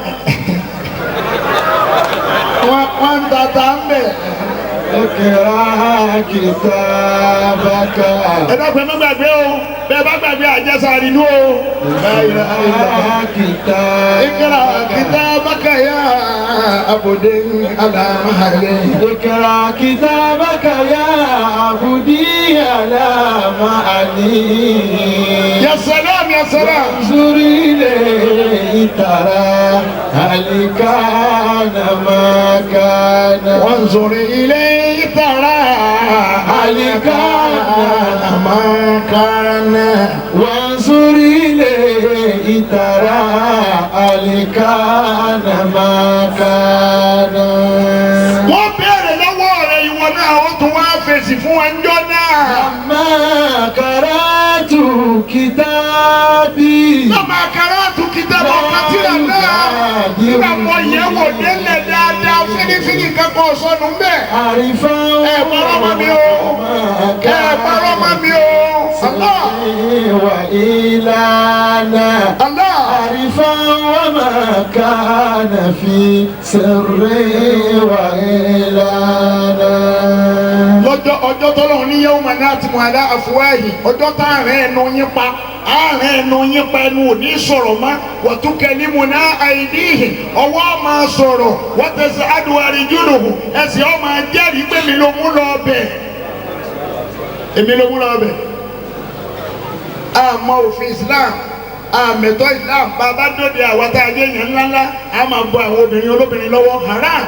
[SPEAKER 1] ń ta ata ńbẹ̀.
[SPEAKER 2] اقرأ كتابك.
[SPEAKER 1] ẹ dákun ẹ má gbàgbé o bẹ́ẹ̀ bá gbàgbé àjẹsára inú o.
[SPEAKER 2] اقرأ كتابك.
[SPEAKER 1] اقرأ كتابك يا عبدي على مهلي.
[SPEAKER 2] اقرأ كتابك يا عبدي على مهلي.
[SPEAKER 1] يا سلام يا سلام.
[SPEAKER 2] انظر إليه ترى هل كان ما كان.
[SPEAKER 1] وانظر إليه ترى هل كان ما كان.
[SPEAKER 2] وانظر إليه ترى هل كان ما كان.
[SPEAKER 1] wọ́n béèrè lọ́wọ́ rẹ̀ ìwọ náà ó tún wá fèsì fún ẹjọ́ náà.
[SPEAKER 2] لما قرأت كتابي.
[SPEAKER 1] لما قرأت كتابي kátìrà náà nígbà mọ ìyẹ̀wò délẹ̀ dáadáa fínífíní kankan sọnù ń bẹ̀.
[SPEAKER 2] عرفا
[SPEAKER 1] parọ́ mọ́ mi o parọ́ mọ́ mi o. Allah.
[SPEAKER 2] وإلانا.
[SPEAKER 1] Allah.
[SPEAKER 2] عرفا وما كان في سر وإلانا.
[SPEAKER 1] lọ́jọ́ ọjọ́ tọ́lọ́run ní yẹ́wò máa ní àtìmọ́ àdá àfúwáyì ọjọ́ tá àárín ẹnu yín pa àárín ẹnu yín pa ẹnu ò ní sọ̀rọ̀ mọ́ wọ̀túnkẹ́ ní mo ná àìdíhì ọwọ́ máa sọ̀rọ̀ wọ́n tẹ̀sí adùwárí júlùkù ẹ̀sìn ọ́ máa jẹ́rìí pé mi ló mú lọ ọbẹ̀ èmi ló mú lọ ọbẹ̀ àmọ́ òfin Islam àmẹ̀tọ́ Islam bàbá dòde àwọn tá a jẹ́ èèyàn ńláńlá a máa bọ àwọn obìnrin olóbìnrin lọ́wọ́ haram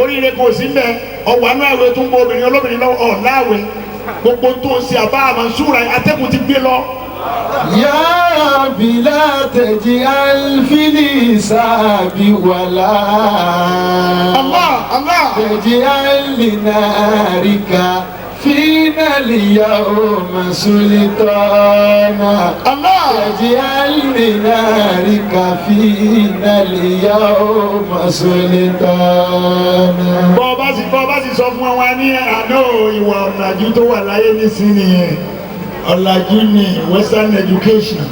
[SPEAKER 1] oríire kò sí mbẹ ọwọ́ àánú àwẹ̀ tó ń bọ obìnrin olóbìnrin lọ́wọ́ ọ̀làwẹ̀ gbogbo tó ń ṣe àbá àmàṣúra atẹ́kùn ti gbé lọ.
[SPEAKER 2] يا رب لا تجعل في الحساب ولا.
[SPEAKER 1] Allah Allah.
[SPEAKER 2] تجعل لنارك فينا اليوم سلطانا.
[SPEAKER 1] Allah.
[SPEAKER 2] تجعل لنارك فينا اليوم سلطانا.
[SPEAKER 1] bọ́ọ̀bá sì sọ fún wa ní àná ìwà ọ̀làjú tó wà láyé nísìnyí yẹn ọ̀làjú ni western education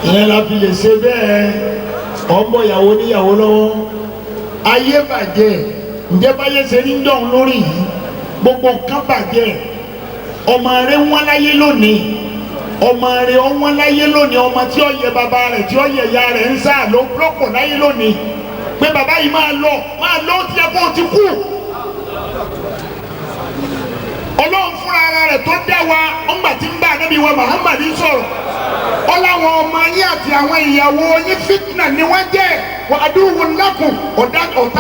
[SPEAKER 1] ìyẹn la fi lè ṣe bẹ́ẹ̀ ọmọ ìyàwó níyàwó lọ́wọ́ ayé bàjẹ́ ǹjẹ́ báyé ṣe ní dọ̀hún lórí yìí gbogbo nǹkan bàjẹ́ ọmọ rẹ wọ́n láyé lónìí ọmọ rẹ wọ́n láyé lónìí ọmọ tí ó yẹ bàbá rẹ̀ tí ó yẹ ìyá rẹ̀ ń sá ló pọ̀ láyé lónìí pé bàbá yìí máa lọ ó ti yẹ kó o ti kú. Ọlọ́run fúnra ara rẹ̀ tó dá wa ọgbà tí ń bá Ànábì wa Muhammad sọ̀rọ̀ ó láwọn ọmọ yín àti àwọn ìyàwó yín fitna ni wọ́n jẹ́ wà àdúgbò lákùn ọ̀tá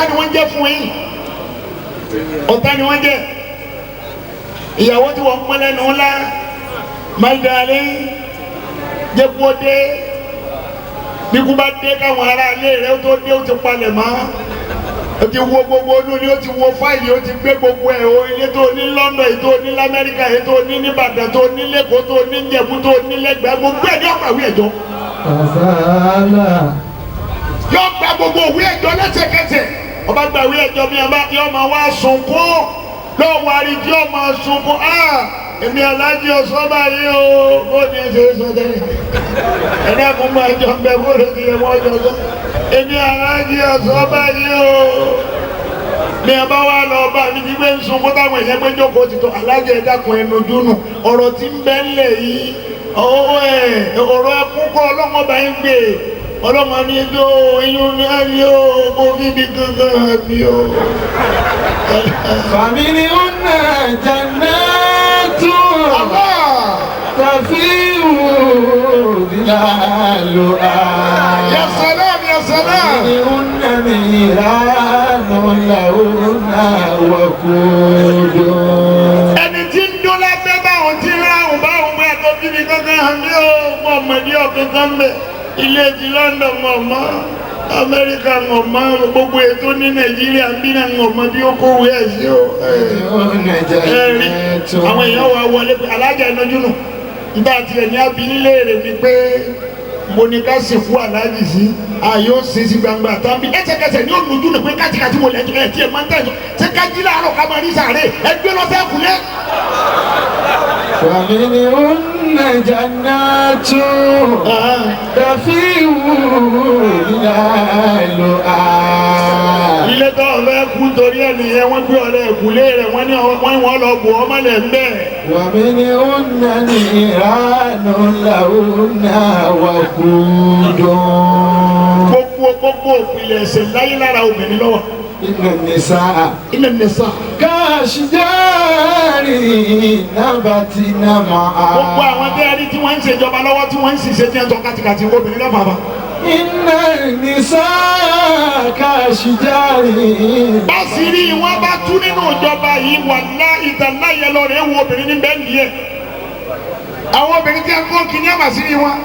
[SPEAKER 1] ni wọ́n jẹ́ fún yín ọ̀tá ni wọ́n jẹ́. Ìyàwó tí wọ́n pọ́n lẹ́nu ńlá my darling jẹ́ kó dé bí kú bá dé káwọn ará ilé rẹ̀ ó tó dé ó ti palẹ̀ mọ́ ó ti wo gbogbo olórí ó ti wo fáìlì ó ti gbé gbogbo ẹ̀ o ilé tó ní London èyí tó ní lamẹ́ríkà èyí tó ní nìbàdàn tó ní lẹ́kọ̀ọ́ tó ní Ìjẹ̀bú tó ní lẹ́gbẹ̀ẹ́ gbogbo ẹ̀ ní ọ̀pá ìwé ẹ̀jọ́. Yóò gba gbogbo ìwé ẹ̀jọ́ lẹ́sẹ̀kẹsẹ̀ ọba gba ìwé ẹ̀jọ́ mi ọba yóò máa wá sunkún lọ́wọ́ àrídìí yóò máa sunkún èmi alájí ọ̀sọ́ báyìí o bó ní ẹsẹ̀ sọ tẹ́lẹ̀ ẹni àkúnmọ̀ ẹjọ́ ń bẹ bó ló ti yẹ wọ́n jọ sọ èmi alájí ọ̀sọ́ báyìí o ní ọba wa lọ bá mi ti gbé ń sunkún táwọn èèyàn gbé jókòó ti tó alájí ẹ̀dàkùn ẹnu dúnù ọ̀rọ̀ tí ń bẹ ńlẹ̀ yìí ọ̀rọ̀ ẹkún kọ́ ọlọ́mọ bá ń gbé ọlọ́mọ ní tó inú ní ayé o kó bíbí gangan mi o.
[SPEAKER 2] fàmílì ọ̀nà jannatu tafiu dilaluha.
[SPEAKER 1] Ya salam ya salam.
[SPEAKER 2] fàmílì ọ̀nà mìíràn làwùnà wàkúdù.
[SPEAKER 1] Ẹni tí ń dún lábẹ́ báwọn tí ń ráhùn báwọn gbé ẹ̀kọ́ bíbí gangan hàn mí o mọ̀ ọ̀mọ̀dé ọ̀kankan mẹ́ ilé ti London mọ̀ mọ́ Amẹ́ríkà mọ̀ mọ́ gbogbo ètò ní Nàìjíríà ń bí náà mọ̀ mọ́ bí ó kówé ẹ̀ sí o. Ẹ̀rí àwọn èèyàn wà wọlé pé alájà ìnájú nù nígbà tí ẹ̀ní àbí nílé rẹ̀ ni pé mo ní ká sì fún aláàjì sí ààyè ó sì sí gbangba tàbí ẹsẹ̀kẹsẹ̀ ní olùdú nìpé kájíkájí mo lẹ́jọ́ ẹ̀ tí ẹ̀ máa ń tẹ̀sán ṣé kájí láàárọ̀ ká máa rí sàárè ẹgbẹ́ lọ́sẹ̀ kúlẹ̀.
[SPEAKER 2] fàmílì ọ̀nà jannatu tafiu dilaluha.
[SPEAKER 1] Ilé tó ọ̀fẹ́ kú torí ẹ̀ nìyẹn wọ́n gbé ọ̀rẹ́ ìkúlé rẹ̀ wọ́n ní wọ́n lọ bù ọmọ lẹ̀ ń bẹ̀.
[SPEAKER 2] wàmílì ọ̀nà nìyànà làwùnà wàkúdù.
[SPEAKER 1] Gbogbo òpìlẹ̀ ẹ̀sẹ̀ láyé lára obìnrin lọ́wọ́.
[SPEAKER 2] Inna nisa kashijari nabatina ma'a.
[SPEAKER 1] Gbogbo àwọn tẹ́ẹ̀rí tí wọ́n ń ṣèjọba lọ́wọ́ tí wọ́n ń ṣiṣẹ́ tí wọ́n ń tọ́ kàtìkàtì obìnrin lọ́wọ́ bàbá.
[SPEAKER 2] Inna nisa kashijari.
[SPEAKER 1] Básìrí wọn bá tú nínú ìjọba yìí wà ná ìtàlá yẹn lọ rẹ̀ wo obìnrin ní bẹ́ẹ̀ nìyẹn. Àwọn obìnrin tí wọ́n kọ́ kí ní àbàsírí wọn.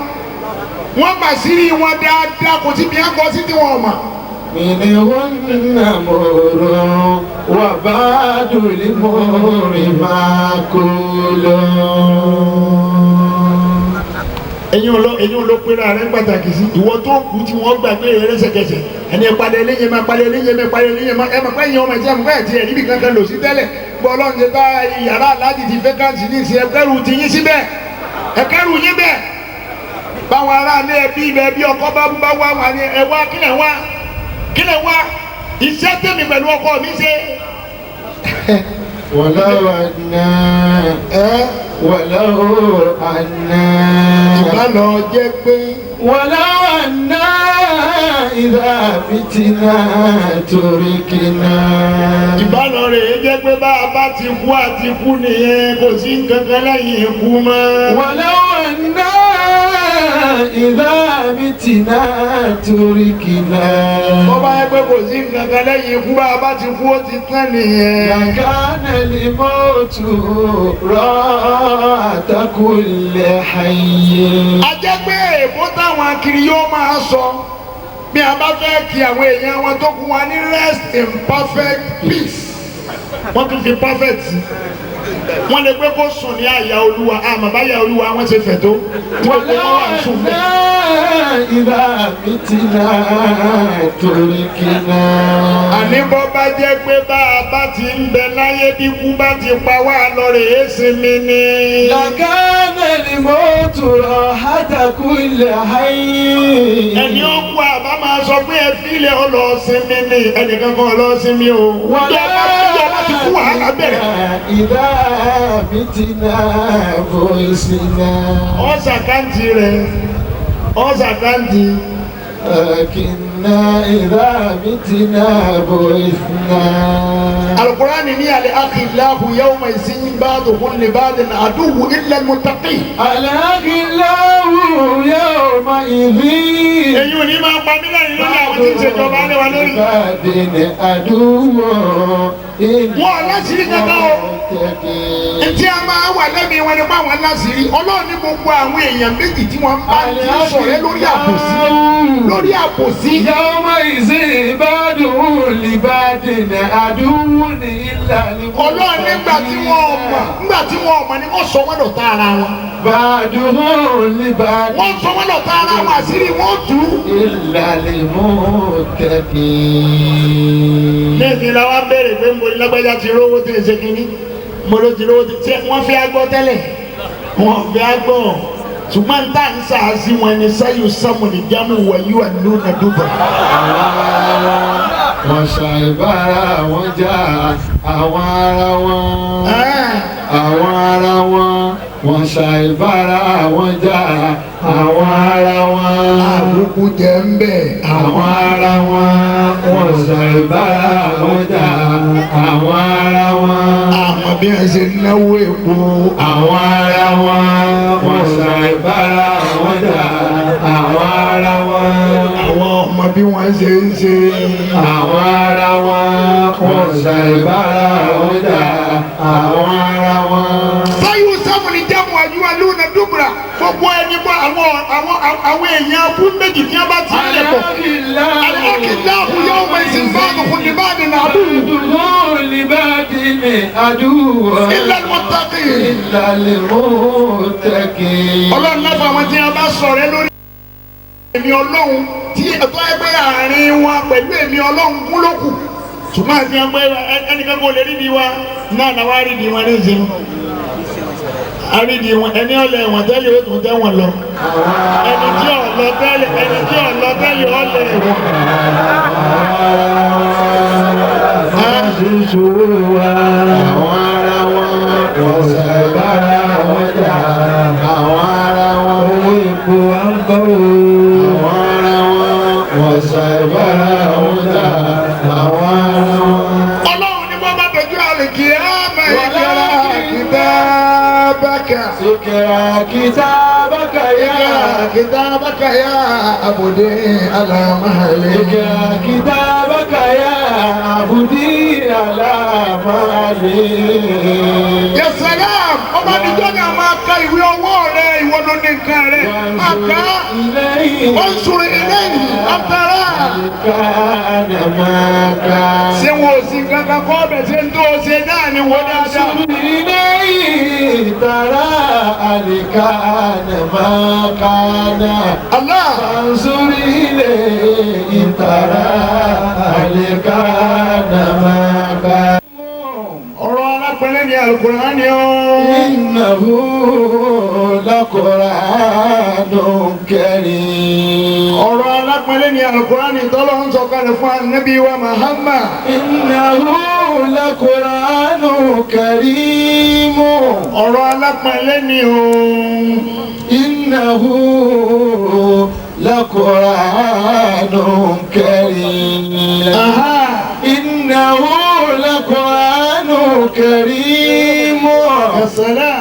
[SPEAKER 1] Wọ́n bàsírí wọn dáadáa kò sí bí wọ́n kọ́ sí tí wọ́n mọ̀.
[SPEAKER 2] منهن مور وبعد المور معقول.
[SPEAKER 1] Ẹ̀yin ò lọ pera rẹ̀ pàtàkì sí ìwọ tó kù tí wọ́n gbàgbé rẹ̀ lẹ́sẹ̀kẹsẹ̀ ẹni ìpalẹ̀ eléyè máa palẹ̀ eléyè máa palẹ̀ eléyè máa ẹ̀ máa pẹ́ yẹn ọmọ ẹ̀jẹ̀ àmọ́ ẹ̀ tí ẹ̀ níbi kankan lò sí tẹ́lẹ̀ gbọ́ ọlọ́run ti bá yàrá aláàjì ti fẹ́káǹsì ní ìsìn ẹ̀kẹ́rù ti yín síbẹ̀ ẹ̀kẹ́rù yín bẹ̀ báwọn aráàlú ẹbí ibẹ̀ bí ọkọ bá wá wà ní ẹ̀wá kílẹ̀ wá iṣẹ́ tèmi pẹ̀lú ọkọ mi ṣe.
[SPEAKER 2] ولو أنا
[SPEAKER 1] ìbálò jẹ́ pé.
[SPEAKER 2] ولو أنا إذا متنا تركنا.
[SPEAKER 1] ìbálò rẹ̀ jẹ́ pé bá a bá ti kú àti kú nìyẹn kò sí nǹkan kan lẹ́yìn ikú mọ́.
[SPEAKER 2] ولو أنا إذا متنا تركنا.
[SPEAKER 1] bó bá yẹ pé kò sí nǹkan kan lẹ́yìn ikú bá a bá ti kú ó ti tán nìyẹn.
[SPEAKER 2] لكان الموت راحة كل حي.
[SPEAKER 1] a jẹ́ pé èkó táwọn akiri yóò máa sọ bí a bá fẹ́ kí àwọn èèyàn wọn tó kú wa ní rest in perfect peace wọ́n tún fi perfect sí wọ́n lè gbé kó sùn ní àyà olúwa àmọ́ báyà olúwa wọ́n ṣe fẹ̀ tó tí wọ́n kó wọ́n wà sùn bẹ́ẹ̀.
[SPEAKER 2] إذا متنا تركنا.
[SPEAKER 1] àní bọ́ bá jẹ́ pé bá a bá ti ń bẹ láyé bí kú bá ti pa wá lọ rè é sinmi ni.
[SPEAKER 2] لكان الموت راحة كل حي.
[SPEAKER 1] ẹni ó kú àbá máa sọ pé ẹ fílẹ̀ ó lọ sinmi ni ẹnìkan kan lọ sinmi o. ìjọba ti kú wàhálà bẹ̀rẹ̀.
[SPEAKER 2] إذا متنا بوسنا.
[SPEAKER 1] ọ̀sàkáǹtì rẹ̀ ọ̀sàkáǹtì.
[SPEAKER 2] لكن إنا إذا متنا بعثنا.
[SPEAKER 1] Al-Qur'ani ní al-akhillahu yawma idhin ba'duhum li ba'din aduwwun illa al-muttaqin.
[SPEAKER 2] الأخلاء يومئذ
[SPEAKER 1] èyí ò ní máa pa mí lẹ́yìn lórí àwọn tí ń ṣèjọba alẹ́ wa lórí.
[SPEAKER 2] بعد عدو
[SPEAKER 1] wọn ò láṣìírí kankan o. ntí a máa wà lẹ́mìí wọn ni pé àwọn láṣìírí Ọlọ́run ní gbogbo àwọn èèyàn méjì tí wọ́n bá ń sọ̀rọ̀ lórí àbòsí lórí àbòsí.
[SPEAKER 2] يومئذ بعضهم لبعض عدو إلا
[SPEAKER 1] Ọlọ́run nígbà tí wọ́n mọ̀ ni wọ́n sọ wọ́n dọ̀tá ara wọn.
[SPEAKER 2] بعضهم لبعض
[SPEAKER 1] wọ́n sọ wọ́n dọ̀tá ara wọn àṣírí wọn tú.
[SPEAKER 2] إلا المتقين.
[SPEAKER 1] lẹ́yìn la wá béèrè pé mo lágbájá ti rówó tí ì ṣe kínní mo ló ti rówó tí ṣe wọ́n fi agbọ́ tẹ́lẹ̀ wọ́n fi agbọ́ ṣùgbọ́n tá à ń sàásì wọn ni sẹ́yìn sọ́mùnì jámù wọ̀nyí wà nínú nàdúbà.
[SPEAKER 2] wọ́n ṣàìbára wọn jà àwọn ara wọn. àwọn ara wọn wọ́n ṣàìbára wọn jà àwọn ara wọn.
[SPEAKER 1] àbùkù jẹ́ ń bẹ̀.
[SPEAKER 2] àwọn ara wọn wọ́n ṣàìbára wọn jà àwọn ara wọn.
[SPEAKER 1] àmọ́ bí wọ́n ṣe náwó epo.
[SPEAKER 2] àwọn ara wọn wọ́n ṣàìbára wọn jà àwọn ara wọn.
[SPEAKER 1] àwọn ọmọ bí wọ́n ṣe ń ṣe.
[SPEAKER 2] àwọn ara wọn wọ́n ṣàìbára wọn jà àwọn ara wọn.
[SPEAKER 1] sẹ́yìn sọ́mùnì jámù wọ̀nyí wà nínú nàdúbà. gbogbo ẹni bọ́ àwọn èèyàn abú méjì tí wọ́n bá ti lẹ̀ pọ̀. al-akhillahu yawma idhin ba'duhum li ba'din aduwwun illa al-muttaqin. Ọlọ́run náà fún àwọn tí wọ́n bá sọ̀rọ̀ lórí èmi Ọlọ́run tí ẹ̀tọ́ ẹgbẹ́ àárín wọn pẹ̀lú èmi Ọlọ́run kún lókù ṣùgbọ́n àti ẹgbẹ́ ẹnìkan kò lè rídìí wa náà náà wá rídìí wọn ní ìsìn àrídìí wọn ẹni ọ̀lẹ̀ wọn tẹ́lẹ̀ ó tún tẹ́ wọn lọ ẹni tí ọ̀lọ́ tẹ́lẹ̀ ọ̀lẹ̀ wọn.
[SPEAKER 2] àwọn ara wọn wọ́n ṣàìbára wọn jà àwọn ara wọn owó epo à ń bọ̀ àwọn ara wọn wọ́n ṣàìbára wọn jà àwọn ara wọn.
[SPEAKER 1] Ọlọ́run ní bọ́ bá dojú àlèkè àmà ìkẹ́ra kìtàbákà.
[SPEAKER 2] Sukira kitabaka ya
[SPEAKER 1] kìtàbákà yá àbòdè alámàlẹ́.
[SPEAKER 2] Sukira kitabaka ya abudi alamali.
[SPEAKER 1] Ya salam, ọba àdìjọ́ ni a máa ka ìwé ọwọ́ rẹ̀ ìwọ ló ní nǹkan rẹ̀. Àká wọ́n sùn ilé yìí àtàrà. Ṣé wo sí kankan kọ́ ọbẹ̀ ṣe ń tó ṣe náà ni wọ́n dáadáa. Allah.
[SPEAKER 2] Mansur ilayhi tara alikana maka.
[SPEAKER 1] Ọ̀rọ̀ alápẹ̀lẹ́ ni Al-Qur'ani o.
[SPEAKER 2] Innahu laqur'anun karim.
[SPEAKER 1] Ọ̀rọ̀ alápẹ̀lẹ́ ni Al-Qur'ani tọ́lọ́ ń sọ̀kalẹ̀ fún Ànábì wa Muhammad.
[SPEAKER 2] Innahu laqur'anun karim.
[SPEAKER 1] Ọ̀rọ̀ alápẹ̀lẹ́ ni o.
[SPEAKER 2] Innahu laqur'anun karim.
[SPEAKER 1] Aha.
[SPEAKER 2] Innahu laqur'anun karim.
[SPEAKER 1] Ya salam.